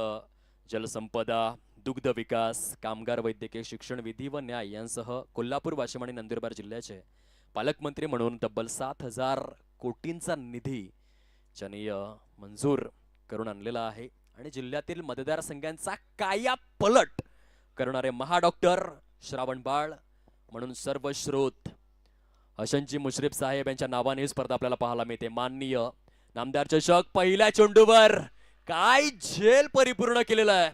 जलसंपदा, दुग्ध विकास, कामगार, वैद्यकीय शिक्षण, विधी व न्याय यांसह कोल्हापूर, वाशिम आणि नंदुरबार जिल्ह्याचे पालकमंत्री म्हणून तब्बल 7,000 कोटींचा निधी त्यांनी मंजूर करून आणलेला आहे. आणि जिल्ह्यातील मतदारसंघांचा काया पलट करणारे महाडॉक्टर श्रावण बाळ म्हणून सर्व श्रोत हसनजी मुश्रीफ साहेब यांच्या नावाने स्पर्धा आपल्याला पाहायला मिळते. माननीय नामदार चषक पहिल्या चेंडूवर काय झेल परिपूर्ण केलेला आहे.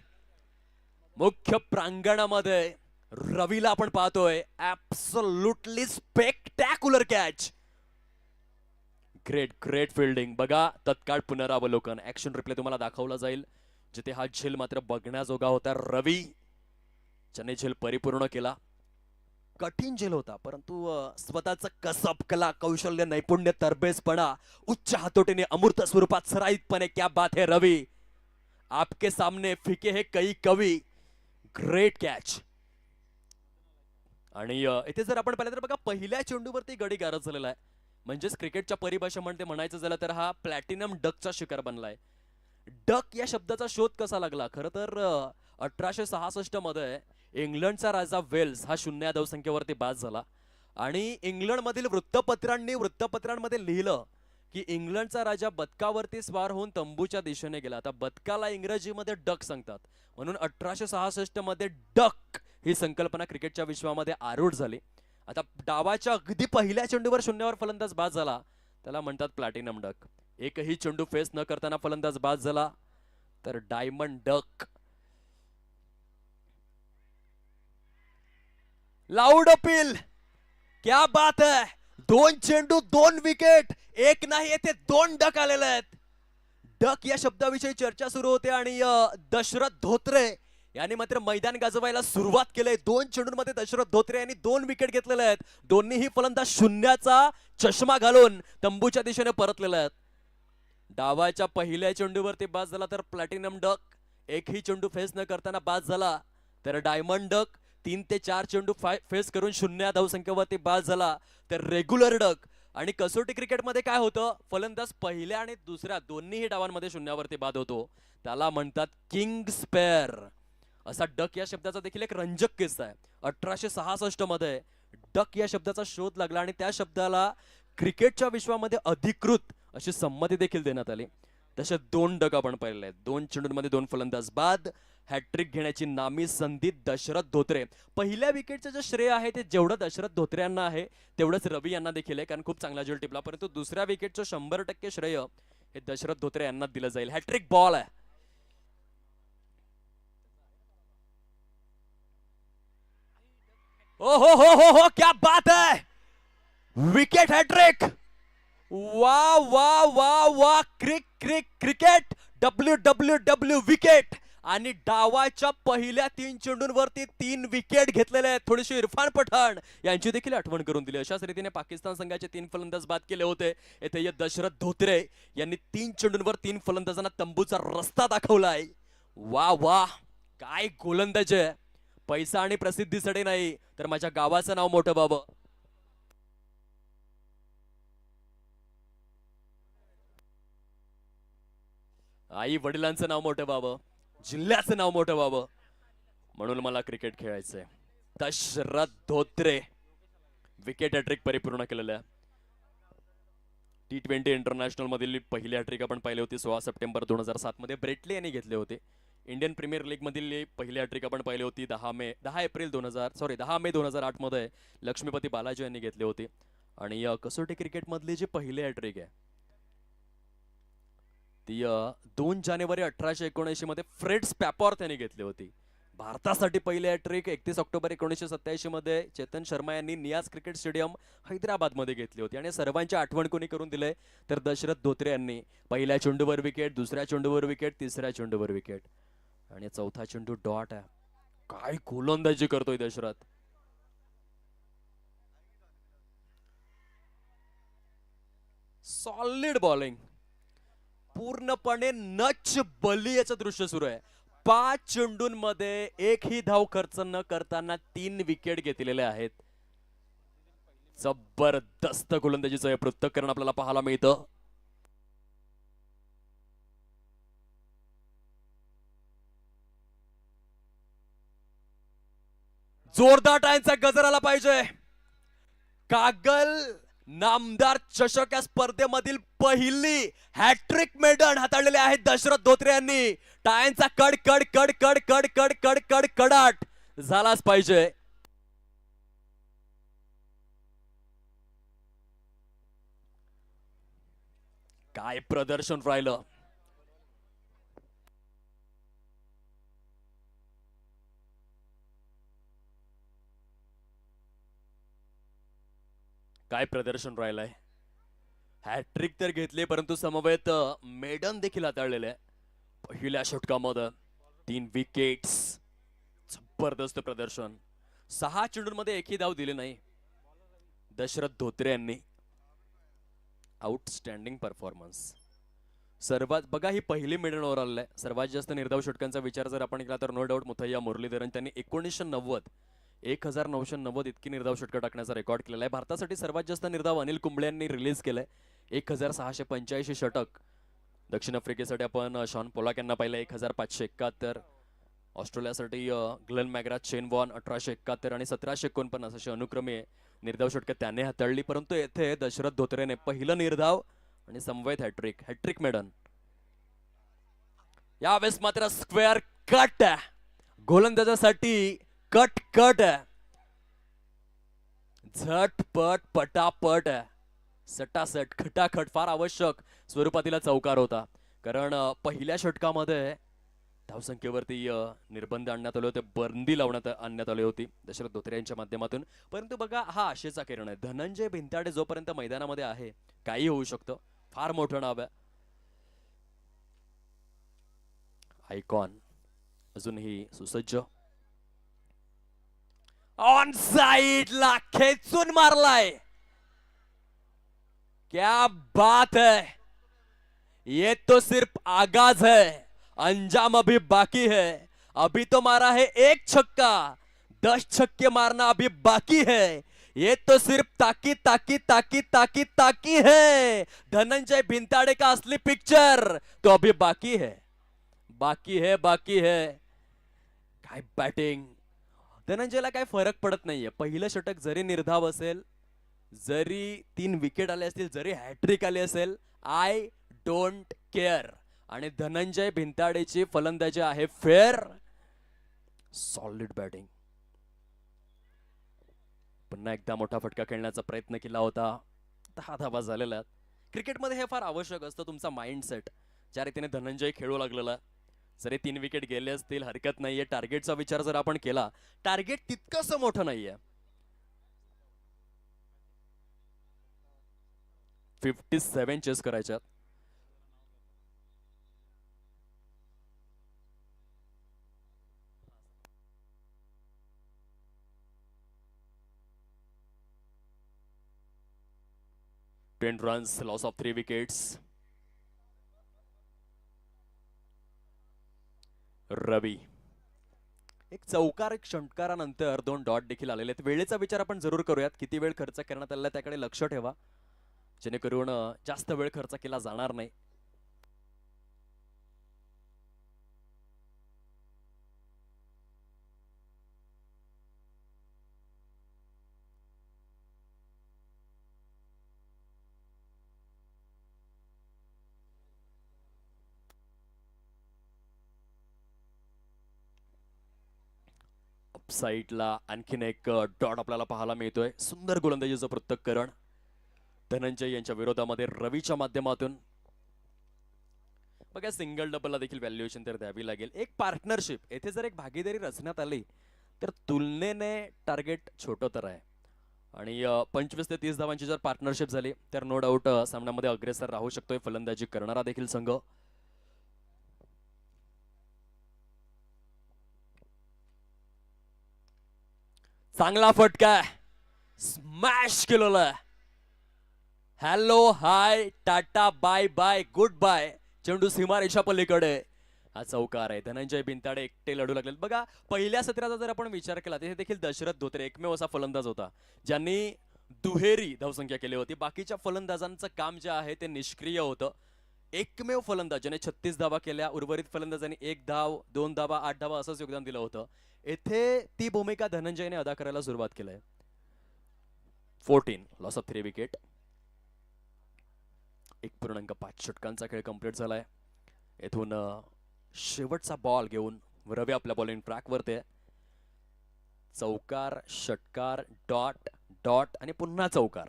मुख्य प्रांगणामध्ये रवीला आपण पाहतोय, absolutely spectacular catch. Great fielding. बघा तत्काळ पुनरावलोकन, ऍक्शन रिप्ले तुम्हाला दाखवला जाईल, जिथे हा झेल मात्र बघण्याजोगा होता. रवी ज्याने झेल परिपूर्ण केला. कठीण झेल होता, परंतु स्वतःचं कसब, कला, कौशल्य, नैपुण्य, तरबेजपणा उच्च हातोटीने अमूर्त स्वरूपात सराईतपणे, क्या बात है रवी, आपके सामने फिके है कई कवी. Great catch. आणि इथे जर आपण पाहिलं तर बघा पहिल्या चेंडूवरती गडी गारद झालेला आहे. म्हणजेच क्रिकेटच्या परिभाषेमध्ये म्हणायचं झालं तर हा प्लॅटिनम डकचा शिकार बनलाय. डक या शब्दाचा शोध कसा लागला? खरं तर 1866 मध्ये इंग्लंडचा राजा वेल्स हा 0 धावसंख्येवरती बाद झाला आणि इंग्लंडमधील वृत्तपत्रांमध्ये लिहिलं की इंग्लंडचा राजा बदकावरती स्वार होऊन तंबूच्या दिशेने गेला. आता बदकाला इंग्रजीमध्ये डक सांगतात, म्हणून 1866 मध्ये डक ही संकल्पना क्रिकेटच्या विश्वामध्ये आरूढ झाली. आता डावाच्या अगदी पहिल्या चेंडूवर 0 फलंदाज बाद झाला, त्याला म्हणतात प्लॅटिनम डक. एकही चेंडू फेस न करताना फलंदाज बाद झाला तर डायमंड डक. लाऊड अपील, क्या बात है. 2 चेंडू 2 विकेट, एक नाही येथे 2 डक आलेले आहेत. डक या शब्दाविषयी चर्चा सुरू होते आणि दशरथ धोत्रे याने मात्र मैदान गाजवायला सुरुवात केली. 2 चेंडूंमध्ये दशरथ धोत्रे यांनी 2 विकेट घेतलेले आहेत. दोन्हीही फलंदाज शून्याचा चष्मा घालून तंबूच्या दिशेने परतलेले आहेत. डावाच्या पहिल्या चेंडूवरती बाद झाला तर प्लॅटिनम डक एकही चेंडू फेस न करताना बाद झाला. तर डायमंड डक 3 ते 4 चेंडू फेस करून 0 धावसंख्येवरती बाद झाला. तर रेग्युलर डक आणि कसोटी क्रिकेटमध्ये काय होतं, फलंदाज पहिल्या आणि दुसऱ्या दोन्हीही डावांमध्ये शून्यावरती बाद होतो. त्याला म्हणतात किंग स्पेअर. असा डक या शब्दाचा देखील एक रंजक किस्सा आहे. 1866 मध्ये डक या शब्दाचा शोध लागला आणि त्या शब्दाला क्रिकेटच्या विश्वामध्ये अधिकृत अशी संमती देखील देण्यात आली. तसे 2 डक आपण पाहिलेले आहेत. 2 चेंडूंमध्ये 2 फलंदाज बाद. हॅट्रिक घेण्याची नामी संधी दशरथ धोत्रे. पहिल्या विकेटचं जे श्रेय आहे ते जेवढं दशरथ धोत्रे यांना आहे तेवढंच रवी यांना देखील आहे, कारण खूप चांगला झेल टिपला. परंतु दुसऱ्या विकेटचं 100% श्रेय हे दशरथ धोत्रे यांना दिलं जाईल. हॅट्रिक बॉल आहे. ओ हो क्या बात है, विकेट हॅट्रिक. वा वा वा वा, क्रिकेट WWW विकेट. आणि डावाच्या पहिल्या 3 चेंडूंवरती 3 विकेट घेतलेले आहेत. थोडीशी इरफान पठाण यांची देखील आठवण करून दिली. अशाच रीतीने पाकिस्तान संघाचे 3 फलंदाज बाद केले होते. येथे दशरथ धोत्रे यांनी 3 चेंडूंवर 3 फलंदाजांना तंबूचा रस्ता दाखवलाय. वा वा, काय गोलंदाज आहे. पैसा आणि प्रसिद्धीसाठी नाही तर माझ्या गावाचं नाव मोठं बाबा. आई वडिलांचं नाव मोठं बाबा, जिल्ह्याचं नाव मोठं व्हावं म्हणून मला क्रिकेट खेळायचंय. दशरथ धोत्रे विकेट हॅट्रिक परिपूर्ण केलेल्या. T20 इंटरनॅशनल मधील पहिली हॅट्रिक आपण पाहिली होती 16 सप्टेंबर 2007 मध्ये ब्रेटले यांनी घेतले होते. इंडियन प्रीमियर लीग मधील पहिली हॅट्रिक आपण पाहिली होती 10 मे 2008 मध्ये लक्ष्मीपती बालाजी यांनी घेतली होती. आणि कसोटी क्रिकेट मधली जी पहिली हॅट्रिक आहे ती 2 जानेवारी 1879 मध्ये फ्रेड स्पॅपॉर्थ यांनी घेतली होती. भारतासाठी पहिली हॅट्रिक 31 ऑक्टोबर 1987 मध्ये चेतन शर्मा यांनी नियाज क्रिकेट स्टेडियम हैदराबाद मध्ये घेतली होती. आणि सर्वांची आठवण कोणी करून दिले तर दशरथ धोत्रे यांनी. पहिल्या चेंडूवर विकेट, दुसऱ्या चेंडूवर विकेट, तिसऱ्या चेंडूवर विकेट आणि चौथा चेंडू डॉट आहे. काय गोलंदाजी करतोय दशरथ. सॉलिड बॉलिंग, पूर्णपणे नच बलियाचं दृश्य सुरू आहे. 5 चेंडूंमध्ये एकही धाव खर्च न करताना 3 विकेट घेतलेले आहेत. जबरदस्त गोलंदाजीचं हे पृथक्करण आपल्याला पाहायला मिळतं. जोरदार टाळ्यांचा गजर आला पाहिजे. कागल नामदार चषक या स्पर्धेमधील पहिली हॅट्रिक मेडन हाताळलेले आहेत दशरथ धोत्रे यांनी. टाळ्यांचा कड कड कड कड कड कड कड कड कडाट झालाच पाहिजे. काय प्रदर्शन राहिलं. काय प्रदर्शन राहिलंय. हॅट्रिक तर घेतले परंतु समवेत मेडन देखील हाताळलेले आहे. पहिल्या षटकामध्ये 3 विकेट्स. जबरदस्त प्रदर्शन. 6 चेंडूंमध्ये एकही धाव दिली नाही दशरथ धोत्रे यांनी. Outstanding performance. सर्वात बघा ही पहिली मिडन ओव्हर आहे. सर्वात जास्त निर्धाव षटकांचा विचार जर आपण केला तर नो डाऊट मुथय्या मुरलीधरन. त्यांनी 1990 इतकी निर्धाव षटकं टाकण्याचा रेकॉर्ड केलेला आहे. भारतासाठी सर्वात जास्त निर्धाव अनिल कुंबळे यांनी रिलीज केलंय 1685 षटक. दक्षिण आफ्रिकेसाठी आपण शॉन पोलाक यांना पाहिलं 1571. ऑस्ट्रेलियासाठी ग्लेन मॅग्राथ, शेन वॉन 1871 आणि 1749 अशी अनुक्रमे निर्धाव षटकं त्याने हाताळली. परंतु येथे दशरथ धोत्रेने पहिलं निर्धाव आणि समवेत हॅट्रिक मेडन. यावेळेस मात्र स्क्वेअर कट गोलंदाजासाठी. कट कट झटपट पटापट सटासट खटाखट फार आवश्यक स्वरूपातील चौकार होता. कारण पहिल्या षटकामध्ये धावसंख्येवरती निर्बंध आणण्यात आले होते, बंदी आणण्यात आली होती दशरथ धोत्रे यांच्या माध्यमातून. परंतु बघा हा आशेचा किरण आहे. धनंजय भिंताडे जोपर्यंत मैदानामध्ये आहे काही होऊ शकतं. फार मोठं नाव आहे. आयकॉन अजूनही सुसज्ज. ऑन साइड ला खेचून मारलाय. क्या बात है. ये तो सिर्फ आगाज है, अंजाम अभी बाकी है. अभी तो मारा है एक छक्का, 10 छक्के मारना अभी बाकी है. ये तो सिर्फ ताकी ताकी ताकी ताकी ताकी है. धनंजय भिंताडे का असली पिक्चर तो अभी बाकी है, बाकी है, बाकी है. काय बॅटिंग. धनंजयला काय फरक पडत नाहीये. पहिलं षटक जरी निर्धाव असेल, जरी 3 विकेट आले असतील, जरी हॅट्रिक आली असेल, आय डोंट केअर. आणि धनंजय भिंताडेची फलंदाजी आहे फेअर. Solid batting. पुन्हा एकदा मोठा फटका खेळण्याचा प्रयत्न केला होता. 10 धावा झालेल्या. क्रिकेटमध्ये हे फार आवश्यक असतं, तुमचा माइंडसेट. ज्या रीतीने धनंजय खेळू लागलेला. जरी 3 विकेट गेले असतील हरकत नाहीये. टार्गेटचा विचार जर आपण केला, टार्गेट तितकंसं मोठं नाहीये. 57 चेस करायच्यात. Ten runs, loss of 3 wickets. Ravi एक चौकार, एक षटकारानंतर 2 डॉट देखील आलेले आहेत. वेळेचा विचार आपण जरूर करूयात. किती वेळ खर्च करण्यात आला त्याकडे लक्ष ठेवा, जेणेकरून जास्त वेळ खर्च केला जाणार नाही. साईडला आणखीन एक डॉट आपल्याला पाहायला मिळतोय. सुंदर गोलंदाजीचं पृथक्करण धनंजय यांच्या विरोधामध्ये रवीच्या माध्यमातून. बघा, सिंगल डबलला देखील व्हॅल्युएशन तर द्यावी लागेल. एक पार्टनरशिप, येथे जर एक भागीदारी रचण्यात आली तर तुलनेने टार्गेट छोटं तर आहे. आणि 25 ते 30 धावांची जर पार्टनरशिप झाली तर नो डाऊट सामन्यामध्ये अग्रेसर राहू शकतोय फलंदाजी करणारा देखील संघ. चांगला फटका, स्मॅश केलेला. Hello, hi, tata, bye bye, goodbye. चेंडू सीमारेषा पलीकडे. हा चौकार आहे. धनंजय भिंताडे एकटे लढू लागले. बघा, पहिल्या सत्राचा जर आपण विचार केला तिथे देखील दशरथ धोत्रे एकमेव असा फलंदाज होता ज्यांनी दुहेरी धावसंख्या केली होती. बाकीच्या फलंदाजांचं काम जे आहे ते निष्क्रिय होतं. एकमेव फलंदाज ज्याने 36 धावा केल्या. उर्वरित फलंदाजांनी 1 धाव, 2 धावा, 8 धावा असंच योगदान दिलं होतं. येथे ती भूमिका धनंजयने अदा करायला सुरुवात केली. 14 लॉस ऑफ 3 विकेट. 1.5 षटकांचा खेळ कंप्लीट झालाय. येथून शेवटचा बॉल घेऊन रवी आपल्या बॉलिंग ट्रॅक वरते. चौकार, षटकार, डॉट डॉट आणि पुन्हा चौकार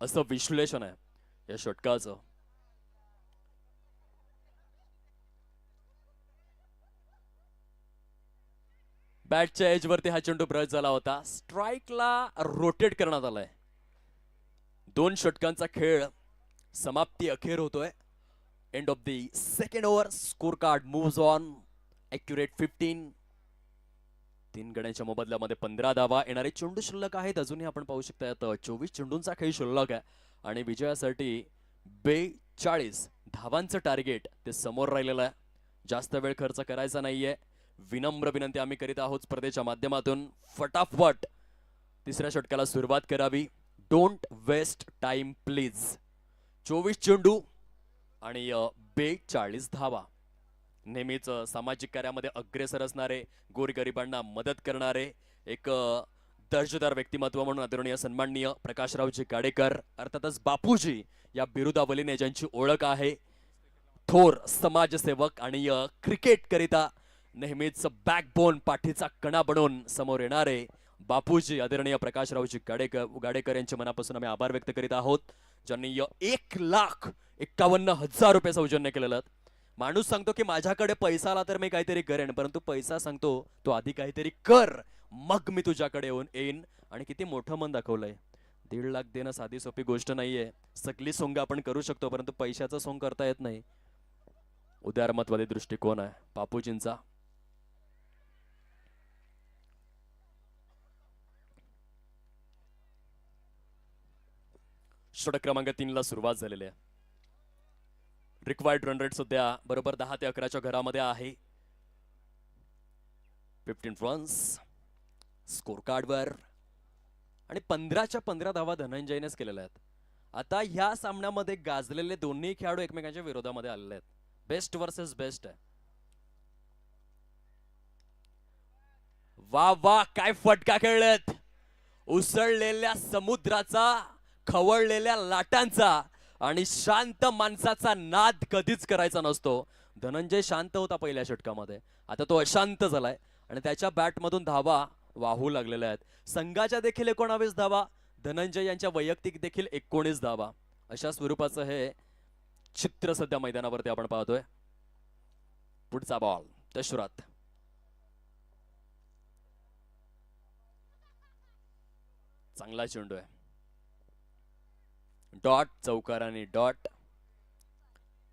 असं विश्लेषण आहे या षटकाचं. बॅटच्या एज वरती हा चेंडू ब्रश झाला होता. स्ट्राइकला रोटेट करण्यात आलाय. 2 षटकांचा खेळ समाप्ती अखेर होतोय. End of the second over. Score card moves on. Accurate 15. 3 गड्यांच्या मोबदल्यामध्ये 15 धावा. येणारे चेंडू शिल्लक आहेत अजूनही आपण पाहू शकता. 24 चेंडूंचा खेळ शिल्लक आहे आणि विजयासाठी 42 धावांचं टार्गेट ते समोर राहिलेलं आहे. जास्त वेळ खर्च करायचा नाहीये. विनम्र विनंती आम्ही करीत आहोत स्पर्धेच्या माध्यमातून, फटाफट तिसऱ्या षटकाला सुरुवात करावी. Don't waste time please. 24 चेंडू आणि 42 धावा. नेहमीच सामाजिक कार्यामध्ये अग्रेसर असणारे, गोरगरिबांना मदत करणारे एक दर्जेदार व्यक्तिमत्व म्हणून आदरणीय सन्माननीय प्रकाशरावजी गाडेकर, अर्थातच बापूजी या बिरुदावलीने ज्यांची ओळख आहे. थोर समाजसेवक आणि क्रिकेट करिता नेहमीच बॅकबोन, पाठीचा कणा बनवून समोर येणारे बापूजी आदरणीय प्रकाशरावजी गाडेकर यांचे मनापासून आम्ही आभार व्यक्त करीत आहोत, ज्यांनी 1,51,000 रुपये सौजन्य केलेलं. माणूस सांगतो की माझ्याकडे पैसा आला तर मी काहीतरी करेन, परंतु पैसा सांगतो तो आधी काहीतरी कर, मग मी तुझ्याकडे येईन. आणि किती मोठं मन दाखवलंय. 1.5 लाख देणं साधी सोपी गोष्ट नाहीये. सगळी सोंग आपण करू शकतो, परंतु पैशाचं सोंग करता येत नाही. उदारमतवादी दृष्टिकोन आहे बापूजींचा. षटक क्रमांक 3 ला सुरुवात झालेली आहे. रिक्वायर्ड रन रेट सध्या बरोबर 10 ते 11च्या घरामध्ये आहे. 15 रन्स स्कोर कार्डवर आणि 15च्या 15 धावा धनंजयनेच केलेल्या आहेत. आता ह्या सामन्यामध्ये गाजलेले दोन्ही खेळाडू एकमेकांच्या विरोधामध्ये आलेले आहेत. बेस्ट वर्सेस बेस्ट आहे. वा वा काय फटका खेळलेत. उसळलेल्या समुद्राचा, खवळलेल्या लाटांचा आणि शांत माणसाचा नाद कधीच करायचा नसतो. धनंजय शांत होता पहिल्या षटकामध्ये, आता तो अशांत झालाय आणि त्याच्या बॅटमधून धावा वाहू लागलेल्या आहेत. संघाच्या देखील 19 धावा, धनंजय यांच्या वैयक्तिक देखील 19 धावा. अशा स्वरूपाचं हे चित्र सध्या मैदानावरती आपण पाहतोय. पुढचा बॉल दशरथ. चांगला चेंडू आहे. डॉट चौकार आणि डॉट.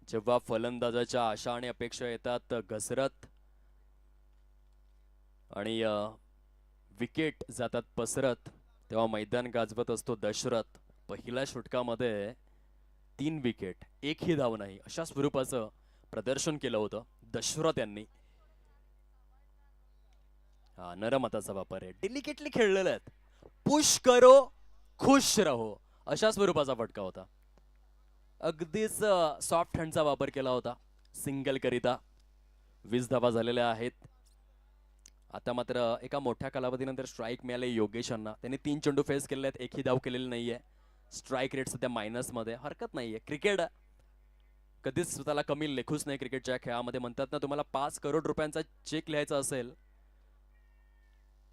जेव्हा फलंदाजाच्या आशा आणि अपेक्षा येतात घसरत आणि विकेट जातात पसरत, तेव्हा मैदान गाजवत असतो दशरथ. पहिल्या षटकामध्ये 3 विकेट, एकही धाव नाही, अशा स्वरूपाचं प्रदर्शन केलं होतं दशरथ यांनी. हा नरम हाताचा वापर आहे, डेलिकेटली खेळलेले आहेत. पुश करो खुश रहो अशा स्वरूपाचा फटका होता. अगदीच सॉफ्ट हँडचा वापर केला होता सिंगल करिता. 20 धावा झालेल्या आहेत. आता मात्र एका मोठ्या कालावधीनंतर स्ट्राईक मिळाले योगेश यांना. त्यांनी 3 चेंडू फेस केलेले आहेत, एकही धाव केलेली नाहीये. स्ट्राईक रेट सध्या मायनस मध्ये. हरकत नाहीये, क्रिकेट कधीच स्वतःला कमी लेखूच नाही क्रिकेटच्या खेळामध्ये. म्हणतात ना, तुम्हाला 5 करोड रुपयांचा चेक लिहायचा असेल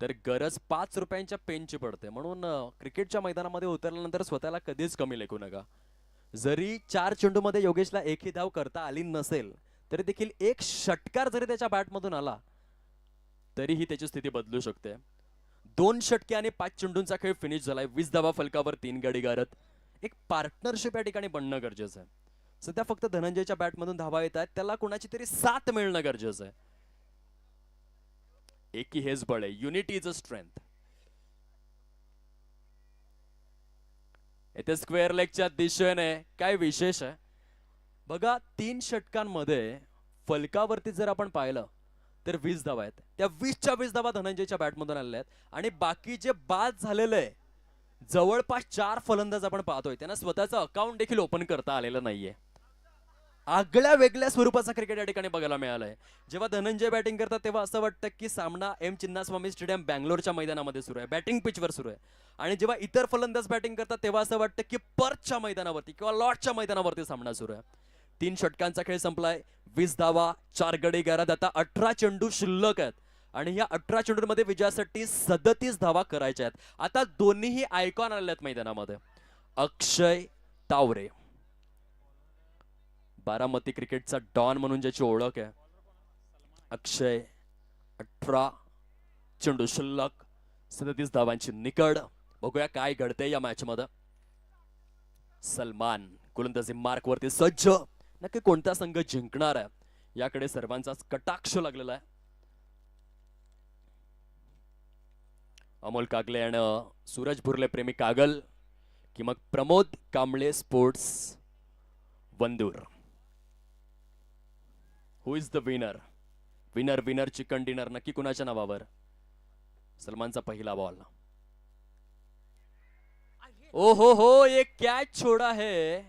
तर गरज 5 रुपयांच्या पेनची पडते. म्हणून क्रिकेटच्या मैदानामध्ये उतरल्यानंतर स्वतःला कधीच कमी लेखू नका. जरी 4 चेंडूमध्ये योगेशला एकही धाव करता आली नसेल तरी देखील एक षटकार जरी त्याच्या बॅटमधून आला तरीही त्याची स्थिती बदलू शकते. 2 षटके आणि 5 चेंडूंचा खेळ फिनिश झालाय. 20 धावा फलकावर 3 गडी गारत. एक पार्टनरशिप या ठिकाणी बनणं गरजेचं आहे. सध्या फक्त धनंजयच्या बॅटमधून धावा येत आहेत, त्याला कोणाची तरी साथ मिळणं गरजेचं आहे. एकी हेच बळ आहे. Unity is a strength. येथे स्क्वेअर लेगच्या दिशेने काय विशेष आहे बघा. 3 षटकांमध्ये फलकावरती जर आपण पाहिलं तर 20 धावा आहेत. त्या 20च्या 20 धावा धनंजयच्या बॅटमधून आलेल्या आहेत आणि बाकी जे बाद झालेले जवळपास 4 फलंदाज आपण पाहतोय त्यांना स्वतःचं अकाउंट देखील ओपन करता आलेलं नाहीये. आगळ्या वेगळ्या स्वरूपाचा क्रिकेट या ठिकाणी बघायला मिळालाय. जेव्हा धनंजय बॅटिंग करतात तेव्हा असं वाटतं की सामना एम चिन्नास्वामी स्टेडियम बँगलोरच्या मैदानामध्ये सुरू आहे, बॅटिंग पिचवर सुरू आहे. आणि जेव्हा इतर फलंदाज बॅटिंग करतात तेव्हा असं वाटतं की पर्चच्या मैदानावरती किंवा लॉर्डच्या मैदानावरती सामना सुरू आहे. 3 षटकांचा खेळ संपलाय. 20 धावा, 4 गडी गारद. आता 18 चेंडू शिल्लक आहेत आणि या 18 चेंडूंमध्ये विजयासाठी 37 धावा करायच्या आहेत. आता दोन्हीही आयकॉन आलेले आहेत मैदानामध्ये. अक्षय तावरे, बारामती क्रिकेटचा डॉन म्हणून ज्याची ओळख आहे. अक्षय 18 चेंडू शिल्लक, 37 धावांची निकड. बघूया काय घडते या मॅच मध्ये. सलमान गोलंदाजी मार्क वरती सज्ज. नक्की कोणता संघ जिंकणार आहे याकडे सर्वांचाच कटाक्ष लागलेला आहे. अमोल कागले आणि सूरज भुरले प्रेमी कागल कि मग Pramod Kamble sports Wandoor. Who is the winner? Winner winner chicken dinner नक्की कुणाच्या नावावर? सलमानचा पहिला बॉल. ओ हो एक कॅच छोडा है,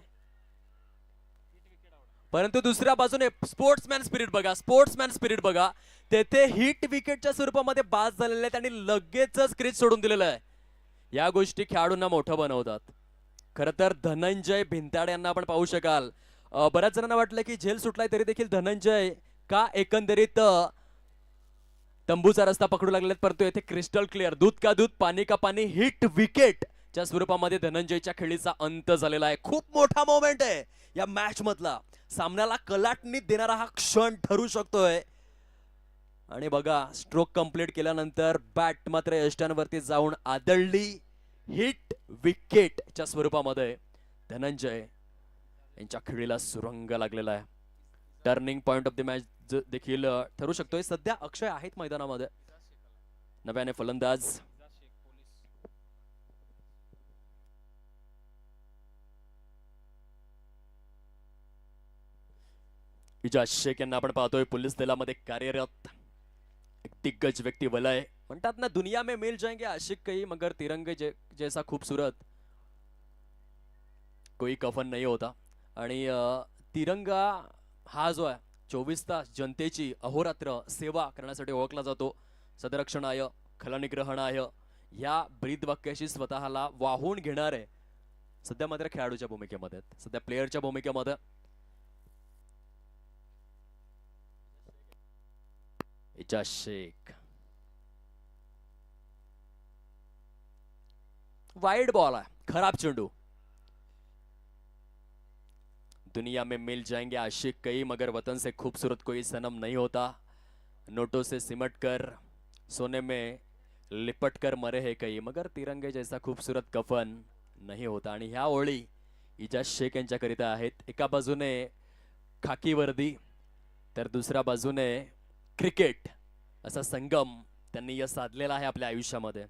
परंतु दुसऱ्या बाजूने स्पोर्ट्समॅन स्पिरिट बघा, स्पोर्ट्समॅन स्पिरिट बघा. तेथे हिट विकेटच्या स्वरूपामध्ये बाद झालेले आहेत आणि लगेचच क्रीज सोडून दिलेलं आहे. या गोष्टी खेळाडूंना मोठं बनवतात. खरं तर धनंजय भिंताडे यांना आपण पाहू शकाल. बऱ्याच जणांना वाटलं की झेल सुटलाय तरी देखील धनंजय का एकंदरीत तंबूचा रस्ता पकडू लागलेत, परंतु येथे क्रिस्टल क्लिअर दूध का दूध पाणी का पाणी हिट विकेट च्या स्वरूपामध्ये धनंजयच्या खेळीचा अंत झालेला आहे. खूप मोठा मोमेंट आहे या मॅच मधला. सामन्याला कलाटणी देणारा हा क्षण ठरू शकतोय. आणि बघा स्ट्रोक कंप्लीट केल्यानंतर बॅट मात्र यष्ट्यांवरती जाऊन आदळली. हिट विकेट च्या स्वरूपामध्ये धनंजय यांच्या खेळीला सुरंग लागलेला आहे. Turning point of the match देखील ठरू शकतोय. सध्या अक्षय आहेत मैदानामध्ये, नव्याने फलंदाज. इजाज शेख यांना आपण पाहतोय पोलीस दलामध्ये कार्यरत एक दिग्गज व्यक्ती वलय म्हणतात ना, दुनिया में मिल जाएंगे आशिक कई मगर तिरंगे जैसा खूबसूरत कोई कफन नाही होता. आणि तिरंगा हा जो आहे 24 तास जनतेची अहोरात्र सेवा करण्यासाठी ओळखला जातो. सदरक्षणाय खलनिग्रहणाय या ब्रीदवाक्याशी स्वतःला वाहून घेणारे सध्या मात्र खेळाडूच्या भूमिकेमध्ये आहेत, सध्या प्लेयरच्या भूमिकेमध्ये. इजाज शेख वाइड बॉल है, खराब चेंडू. दुनिया में मिल जाएंगे आशिक कई मगर वतन से खूबसूरत कोई सनम नहीं होता. नोटों से सिमट कर सोने में लिपट कर मरे है कई मगर तिरंगे जैसा खूबसूरत कफन नहीं होता. आणि ह्या ओळी इजाज शेख यांच्याकरिता आहेत. एका बाजूने खाकी वर्दी तर दुसऱ्या बाजूने क्रिकेट असा संगम त्यांनी या साधलेला आहे आपल्या आयुष्यामध्ये.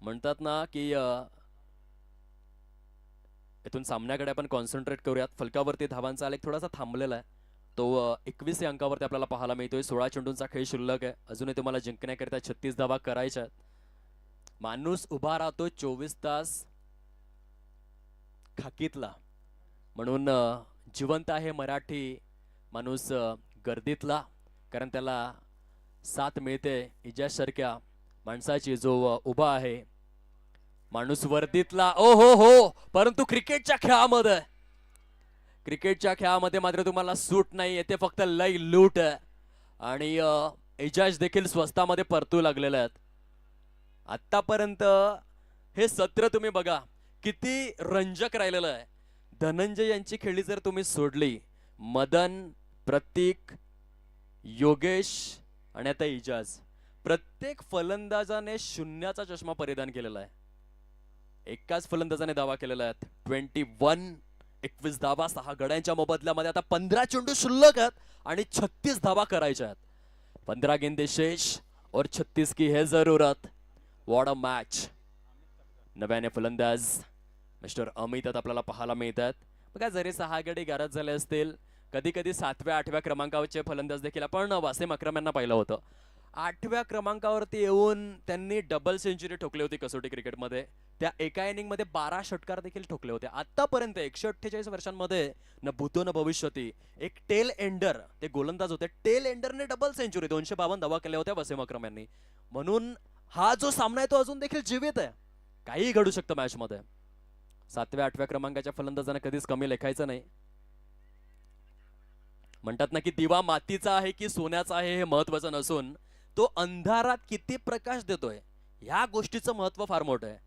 म्हणतात ना की इथून सामन्याकडे आपण कॉन्सन्ट्रेट करूयात. फलकावरती धावांचा आलेख थोडासा थांबलेला आहे. तो 21 या अंकावरती आपल्याला पाहायला मिळतोय. 16 चेंडूंचा खेळ शिल्लक आहे. अजूनही तुम्हाला जिंकण्याकरिता 36 धावा करायच्या आहेत. माणूस उभा राहतो 24 तास खाकीतला म्हणून जिवंत आहे मराठी माणूस गर्दीतला, कारण त्याला साथ मिळते इजाज सारख्या माणसाची जो उभा आहे माणूस वर्दीतला. ओ हो हो, परंतु क्रिकेटच्या खेळामध्ये मात्र तुम्हाला सूट नाही येते, फक्त लय लूट. आणि इजाज देखील स्वस्तामध्ये परतू लागलेले आहेत. आतापर्यंत हे सत्र तुम्ही बघा किती रंजक राहिलेलं आहे. धनंजय यांची खेळी जर तुम्ही सोडली, मदन, प्रतीक, योगेश आणि आता इजाज, प्रत्येक फलंदाजाने शून्याचा चष्मा परिधान केलेला आहे. एकाच फलंदाजाने दावा केलेला आहे 21 धावा 6 गड्यांच्या मोबदल्यामध्ये. आता 15 चेंडू शिल्लक आहेत आणि 36 धावा करायच्या आहेत. 15 गेंदे शेष और 36 की है जरूरत. What a match. नव्याने फलंदाज मिस्टर अमित आपल्याला पाहायला मिळतात. बघा, जरी 6 गडी गारद झाले असतील, कधी कधी 7व्या 8व्या क्रमांकावरचे फलंदाज देखील आपण वासिम अक्रम यांना पाहिलं होतं. 8व्या क्रमांकावरती येऊन त्यांनी डबल सेंचुरी ठोकली होती कसोटी क्रिकेटमध्ये. त्या एका इनिंग मध्ये 12 षटकार देखील ठोकले होते. आतापर्यंत 148 वर्षांमध्ये न भूतो न भविष्यती एक टेल एंडर, ते गोलंदाज होते, टेल एंडरने डबल सेंचुरी 252 धावा केल्या होत्या वसीम अक्रम यांनी. म्हणून हा जो सामना आहे तो अजून देखील जीवित आहे. काही घडू शकतं मॅच मध्ये. 7व्या 8व्या क्रमांकाच्या फलंदाजांना कधीच कमी लेखायचं नाही. म्हणतात ना की दिवा मातीचा आहे की सोन्याचा आहे हे महत्वाचं नसून तो अंधारात किती प्रकाश देतोय या गोष्टीचं महत्व फार मोठं आहे.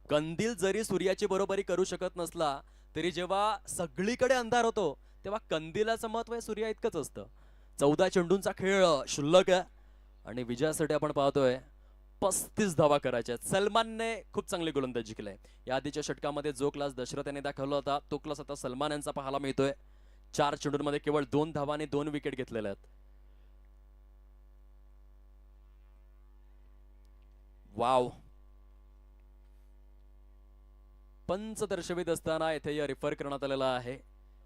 कंदील जरी सूर्याची बरोबरी करू शकत नसला तरी जेव्हा सगळीकडे अंधार होतो तेव्हा कंदिलाचं महत्व हे सूर्या इतकंच असतं. 14 चेंडूंचा खेळ शिल्लक आहे आणि विजयासाठी आपण पाहतोय 35 धावा करायच्या. सलमानने खूप चांगली गोलंदाजी केली. या आधीच्या षटकामध्ये जो क्लास दशरथ यांनी दाखवला होता तो क्लास आता सलमान यांचा पाहायला मिळतोय. 4 चेंडूंमध्ये केवळ 2 धावांनी 2 विकेट घेतलेल्या आहेत. वाव. पंच दर्शवित असताना इथे रिफर करण्यात आलेला आहे.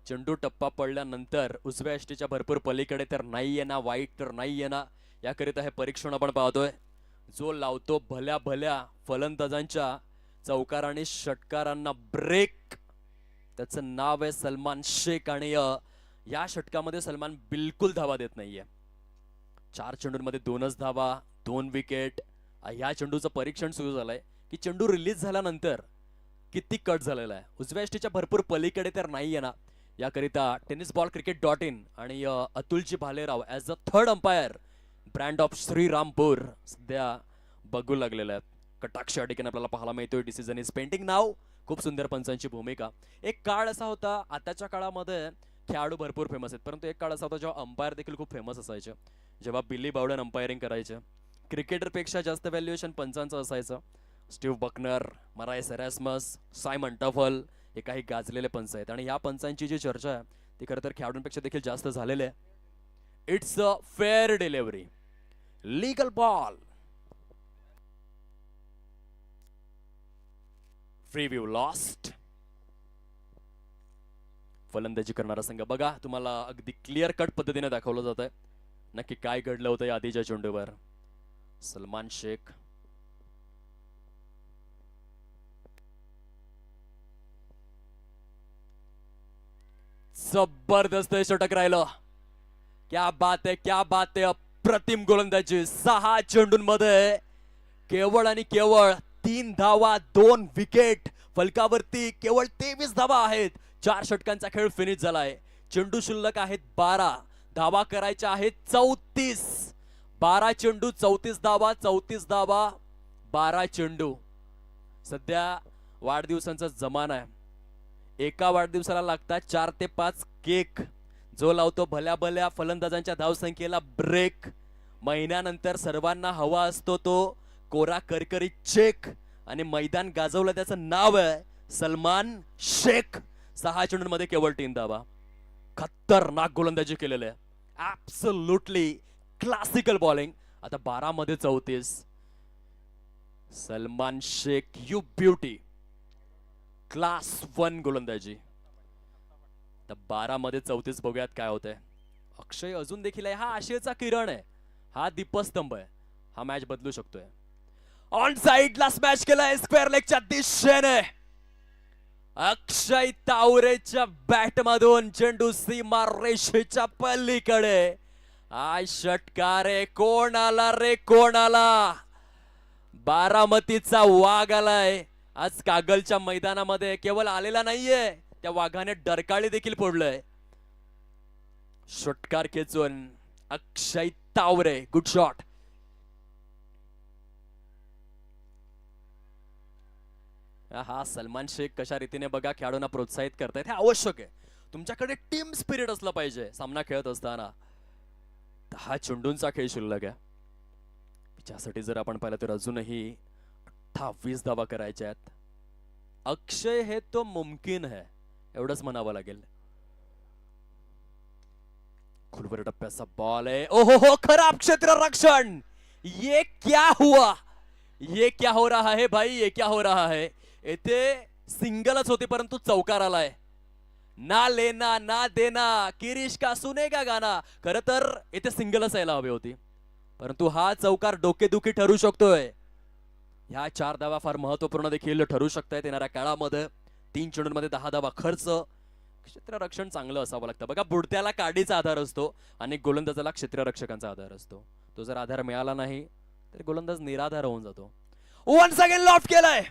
चेंडू टप्पा पडल्यानंतर उजव्या यष्टीच्या भरपूर पलीकडे तर नाही येणार, वाईट तर नाही येणार, याकरिता हे परीक्षण आपण पाहतोय. जो लावतो भल्या भल्या फलंदाजांच्या चौकार आणि षटकारांना ब्रेक, त्याचं नाव आहे सलमान शेख. आणि या षटकामध्ये सलमान बिलकुल धावा देत नाहीये. 4 चेंडूंमध्ये 2च धावा, 2 विकेट. या चेंडूचं परीक्षण सुरू झालंय की चेंडू रिलीज झाल्यानंतर किती कट झालेला आहे. उजव्या यष्टीच्या भरपूर पलीकडे तर नाही येणार, याकरिता tennisballcricket.in आणि Atulji Bhalerao as a third umpire brand of Shrirampur सध्या बघू लागलेले आहेत. कटाक्ष ठिकाणी आपल्याला पाहायला मिळतोय डिसिजन इज पेंटिंग नाव. खूप सुंदर पंचांची भूमिका. एक काळ असा होता, आताच्या काळामध्ये खेळाडू भरपूर फेमस आहेत, परंतु एक काळ असा होता जेव्हा अंपायर देखील खूप फेमस असायचे. जेव्हा बिली बावडन अंपायरिंग करायचे, क्रिकेटरपेक्षा जास्त व्हॅल्युएशन पंचांचं असायचं. स्टीव्ह बकनर, मरायस एरॅस्मस, सायमन टफल हे काही गाजलेले पंच आहेत. आणि या पंचांची जी चर्चा आहे ती खरं तर खेळाडूंपेक्षा देखील जास्त झालेली आहे. It's a fair delivery, legal ball, free view lost. फलंदाजी करणारा संघ बघा, तुम्हाला अगदी क्लिअर कट पद्धतीने दाखवलं जात आहे नक्की काय घडलं होतं या आधीच्या चेंडूवर. सलमान शेख जबरदस्त षटक राहिलं. क्या बात आहे, क्या बात आहे. अप्रतिम गोलंदाजी. 6 चेंडूंमध्ये केवळ आणि केवळ 3 धावा, 2 विकेट. फलकावरती केवळ 23 धावा आहेत. 4 षटकांचा खेळ फिनिश झालाय. चेंडू शिल्लक आहेत 12, धावा करायच्या आहेत 34. 12 चेंडू 34 धावा, 34 धावा 12 चेंडू. सध्या वाढदिवसांचा जमाना आहे. एका वाढदिवसाला लागतात 4 ते 5 केक. जो लावतो भल्या भल्या फलंदाजांच्या धावसंख्येला ब्रेक. महिन्यानंतर सर्वांना हवा असतो तो कोरा करकरी चेक. आणि मैदान गाजवलं त्याचं नाव आहे सलमान शेख. 6 चेंडूंमध्ये केवळ 3 धावा. खतरनाक गोलंदाजी केलेली आहे. Absolutely classical bowling. आता 12 मध्ये 34. Salman Shaikh you beauty. Class 1 गोलंदाजी. तर 12 मध्ये 34 बघूयात काय होतंय. अक्षय अजून देखील आहे. हा आशेचा किरण आहे, हा दीपस्तंभ आहे. हा मॅच बदलू शकतोय. ऑन साइडला स्मॅश केलाय स्क्वेअर लेगच्या दिशेने. अक्षय तावरेच्या बॅट मधून चेंडू सीमा रेषेच्या पलीकडे. आय षटकार रे. कोण आला रे, कोण आला. बारामतीचा वाघ आलाय आज कागलच्या मैदानामध्ये. केवळ आलेला नाहीये, त्या वाघाने डरकाळी देखील फोडलंय. षटकार खेचून अक्षय तावरे. Good shot. हा सलमान शेख कशा रीतीने बघा खेळाडूंना प्रोत्साहित करतायत. हे आवश्यक आहे. तुमच्याकडे टीम स्पिरिट असलं पाहिजे सामना खेळत असताना. 10 चेंडूंचा खेळ शिल्लक आहे. त्यासाठी जर आपण पाहिलं तर अजूनही 28 धावा करायच्या आहेत. अक्षय है तो मुमकिन है एवढंच म्हणावं लागेल. खोलवर टप्प्याचा बॉल आहे. ओहो हो, खराब क्षेत्र रक्षण. ये क्या हुआ, ये क्या हो रहा है भाई, ये क्या हो रहा है. येथे सिंगलच होती परंतु चौकार आलाय. ना लेना ना देना, किरीश का सुनेगा गाना. खरं तर येथे सिंगलच यायला हवी होती, परंतु हा चौकार डोकेदुखी ठरू शकतोय. ह्या 4 धावा फार महत्वपूर्ण देखील ठरू शकतायत येणाऱ्या काळामध्ये. 3 चेंडूंमध्ये 10 धावा खर्च. क्षेत्ररक्षण चांगलं असावं लागतं. बघा, बुडत्याला काडीचा आधार असतो आणि गोलंदाजाला क्षेत्ररक्षकांचा आधार असतो. तो जर आधार मिळाला नाही तर गोलंदाज निराधार होऊन जातो. वन्स अगेन लॉफ्ट केलाय.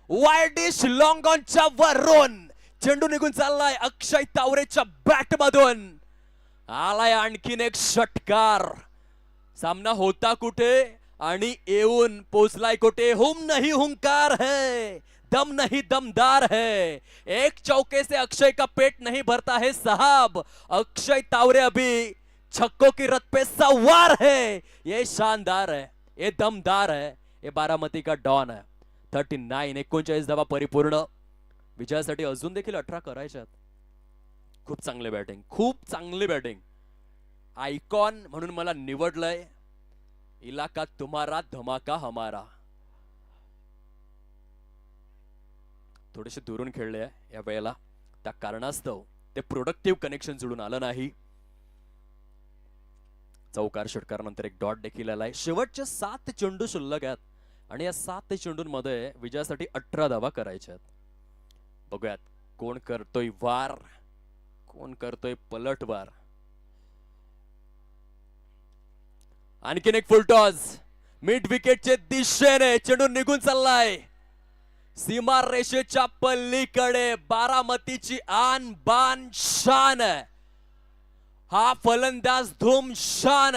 वाईड डिश लॉंग ऑनच्या वरून चेंडू निघून चाललाय अक्षय तावरेच्या बॅट मधून. आलाय आणखीन एक षटकार. सामना होता कुठे आणि येऊन पोचलाय कुठे. हुम नहीं हुंकार है, दम नहीं दमदार है. एक चौके से अक्षय का पेट नहीं भरता है साहब. अक्षय तावरे अभी छक्कों की रथ पे सवार है. ये शानदार है, ये दमदार है, ये बारामती का डॉन है. 39 39 धावा परिपूर्ण. विजयासाठी अजून देखील 18 करायच्यात. खूप चांगले बॅटिंग, खूप चांगली बॅटिंग. आयकॉन म्हणून मला निवडलंय. इलाका तुम्हारा धमाका हमारा. थोडेसे दुरून खेळले या वेळेला. त्या कारणास्तव ते प्रोडक्टिव्ह कनेक्शन जुळून आलं नाही. चौकार षटकारानंतर एक डॉट देखील आलाय. शेवटचे 7 चेंडू शिल्लक आहेत आणि या 7 चेंडूंमध्ये विजयासाठी 18 धावा करायच्या आहेत. बघूयात कोण करतोय वार, कोण करतोय पलटवार. आणखीन एक फुलटॉस मिड विकेटच्या दिशेने. चेंडू निघून चाललाय सीमा रेषेच्या पलीकडे. बारामतीची आन बान शान. हा फलंदाज धूम शान.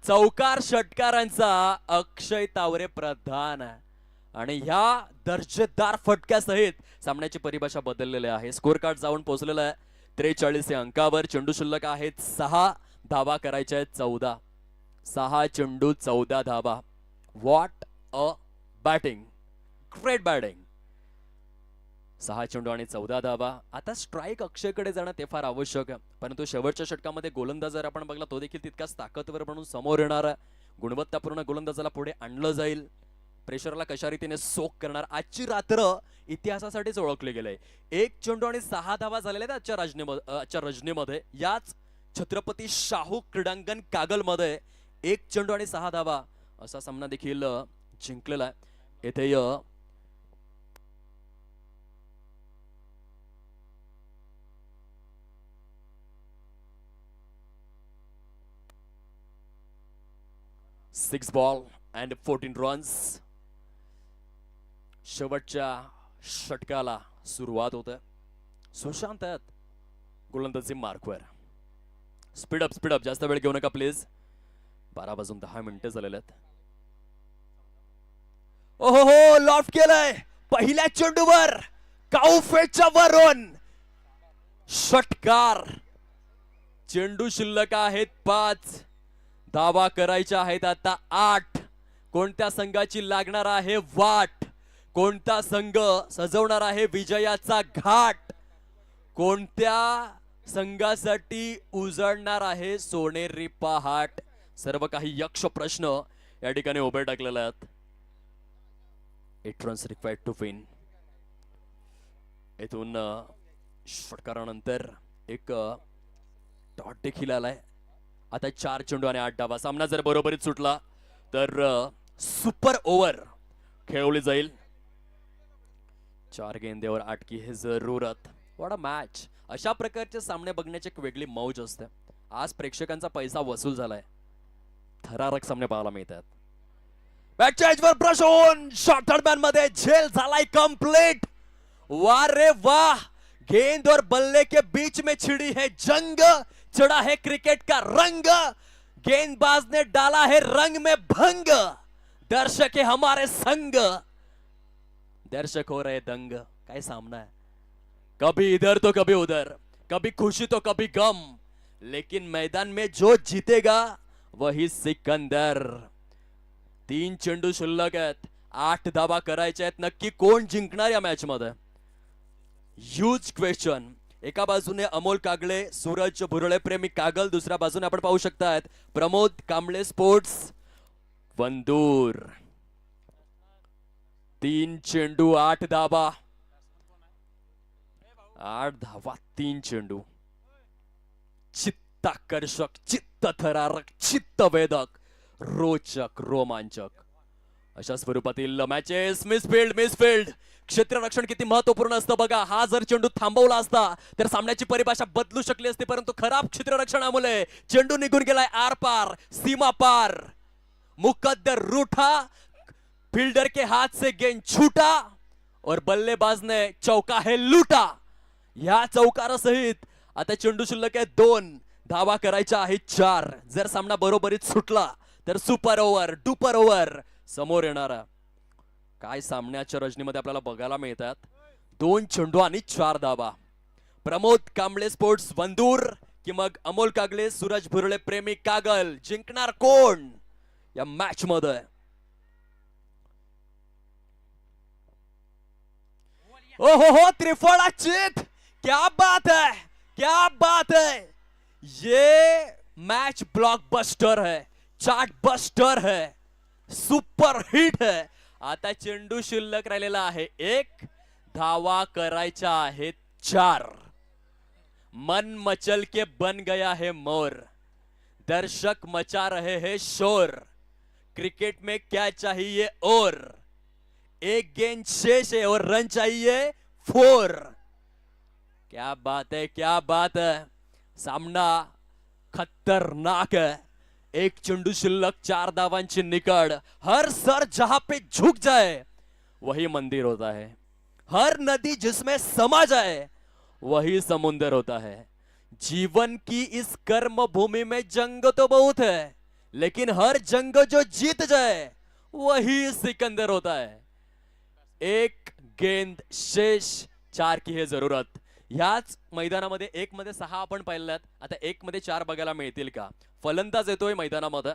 चौकार षटकारांचा अक्षय तावरे प्रधान. आणि ह्या दर्जेदार फटक्यासहित सामन्याची परिभाषा बदललेली आहे. स्कोर कार्ड जाऊन पोहोचलेला आहे 43 या अंकावर. चेंडू शिल्लक आहेत 6, धावा करायच्या आहेत 14. 6 चेंडू 14 धावा. What a batting, great batting. 6 चेंडू आणि 14 धावा. आता स्ट्राईक अक्षयकडे जाणं ते फार आवश्यक आहे, परंतु शेवटच्या षटकामध्ये गोलंदाज जर आपण बघला तो देखील तितकाच ताकदवर म्हणून समोर येणार. गुणवत्तापूर्ण गोलंदाजाला पुढे आणलं जाईल. प्रेशरला कशा रीतीने सोक करणार. आजची रात्र इतिहासासाठीच ओळखले गेले. 1 चेंडू आणि 6 धावा झालेल्या आहेत आजच्या रजनीमध्ये. याच छत्रपती शाहू क्रीडांगण कागलमध्ये 1 चेंडू आणि 6 धावा असा सामना देखील जिंकलेला आहे. येथे 6 बॉल अँड 14 रन्स. शेवटच्या षटकाला सुरुवात होते. सुशांत आहेत गोलंदाजी मार्कवर. स्पीडअप जास्त वेळ घेऊ नका प्लीज. 12:10 झालेले आहेत. ओहो, लॉफ्ट केलंय पहिल्या चेंडूवर काउफेच्या वरून षटकार. चेंडू शिल्लक आहेत 5. धावा करायच्या आहेत आता 8. कोणत्या संघाची लागणार आहे वाट? कोणता संघ सजवणार आहे विजयाचा घाट? कोणत्या संघासाठी उजळणार आहे सोनेरी पहाट? सर्व काही यक्ष प्रश्न या ठिकाणी उभे टाकलेले आहेत. 8 runs required to win. इथून षटकारानंतर एक डॉट देखील आलाय. आता 4 चेंडू आणि 8 धावा. सामना जर बरोबरीत सुटला तर सुपर ओव्हर खेळवली जाईल. 4 गेंदेवर 8 की हे जरूरत. What a match. अशा प्रकारचे सामने बघण्याची एक वेगळी मौज असते. आज प्रेक्षकांचा पैसा वसूल झालाय. थरारक सामने पाहायला मिळतात. बॅक चेंज वर प्रशोन शॉट थर्ड मॅन मध्ये झेल झालाय कंप्लीट. वाह रे वाह. गेंद और बल्ले के बीच में छिड़ी है जंग. चढ़ा है क्रिकेट का रंग. गेंदबाज ने डाला है रंग में भंग. दर्शक है हमारे संग. दर्शक हो रहे दंग. काय सामना है. कभी इधर तो कभी उधर, कभी खुशी तो कभी गम, लेकिन मैदान में जो जीतेगा वही सिकंदर. 3 चेंडू शिल्लक आहेत. 8 धावा करायच्या आहेत. नक्की कोण जिंकणार या मॅच मध्ये? Huge question. एका बाजूने अमोल कागले, सूरज भुरळे प्रेमी कागल. दुसऱ्या बाजूने आपण पाहू शकतात प्रमोद कांबळे स्पोर्ट्स वंदूर. 3 चेंडू 8 धावा. 8 धावा 3 चेंडू. चित्ताकर्षक, चित्तथरारक, चित्तवेधक, रोचक, रोमांचक अशा स्वरूपातील मॅचेस. मिसफिल्ड. क्षेत्ररक्षण किती महत्वपूर्ण असतं बघा. हा जर चेंडू थांबवला असता तर सामन्याची परिभाषा बदलू शकली असती, परंतु खराब क्षेत्ररक्षणामुळे चेंडू निघून गेलाय आर पार, सीमा पार. मुकद्दर रूठा, फील्डर के हाथ से गेंद छूटा और बल्लेबाज ने चौका है लूटा. या चौकारासहित आता चेंडू शिल्लक आहे 2. धावा करायच्या आहेत 4. जर सामना बरोबरीत सुटला तर सुपर ओव्हर, डुपर ओव्हर समोर येणारा. काय सामन्याच्या रजनीमध्ये आपल्याला बघायला मिळतात. 2 चेंडू आणि 4 धावा. प्रमोद कांबळे स्पोर्ट्स वंदूर की मग अमोल कागले, सूरज भुरळे प्रेमी कागल. जिंकणार कोण या मॅच मध्ये? ओहो, त्रिफळा चित. क्या बात है, क्या बात है. ये मैच ब्लॉकबस्टर है, चार्टबस्टर है, सुपर हिट है. आता चेंडू शिल्लक राहिलेला आहे 1. धावा करायच्या आहेत 4. मन मचल के बन गया है मोर. दर्शक मचा रहे हैं शोर. क्रिकेट में क्या चाहिए और? 1 गेंद शेष है और रन चाहिए 4. क्या बात है, क्या बात है. सामना खतरनाक है. 1 चेंडू शिल्लक, 4 धावांची निकड. हर सर जहां पे झुक जाए वही मंदिर होता है. हर नदी जिसमें समा जाए वही समुंदर होता है. जीवन की इस कर्म भूमि में जंग तो बहुत है, लेकिन हर जंग जो जीत जाए वही सिकंदर होता है. 1 गेंद शेष, 4 की है जरूरत. ह्याच मैदानामध्ये 1 मध्ये 6 आपण पाहिल्यात. आता 1 मध्ये 4 बघायला मिळतील का? फलंदाज येतोय मैदानामध्ये.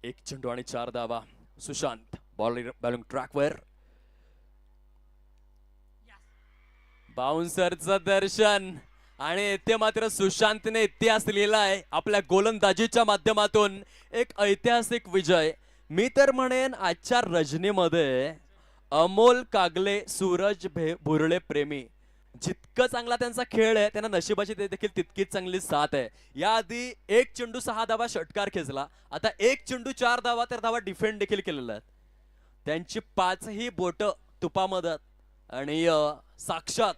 एक चेंडू आणि 4 धावा. सुशांत बॉलिंग ट्रॅकवर. बाउन्सरचं दर्शन आणि ते मात्र सुशांतने इतिहास लिहिलाय आपल्या गोलंदाजीच्या माध्यमातून. एक ऐतिहासिक विजय. मी तर म्हणेन आजच्या रजनीमध्ये अमोल कागले, सूरज भुरळे प्रेमी, जितकं चांगला त्यांचा खेळ आहे त्यांना नशिबाची देखील तितकीच चांगली साथ आहे. याआधी एक चेंडू 6 धावा षटकार खेचला, आता एक चेंडू 4 धावा तर धावा डिफेंड देखील केलेला आहे. त्यांची 5ही बोट तुपामध्ये आणि साक्षात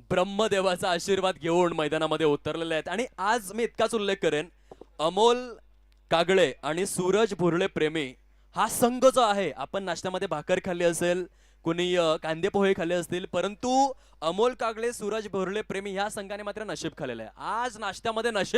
ब्रह्मदेवाचा आशीर्वाद घेऊन मैदानामध्ये उतरलेले आहेत. आणि आज मी इतकाच उल्लेख करेन, अमोल कागळे आणि सूरज भुरळे प्रेमी हा संघ जो आहे, आपण नाश्त्यामध्ये भाकर खाल्ली असेल, कुणी कांदे पोहे खाल्ले असतील, परंतु अमोल कागळे सूरज भुरळे प्रेमी ह्या संघाने मात्र नशीब खाल्लेलं आहे. आज नाश्त्यामध्ये नशीब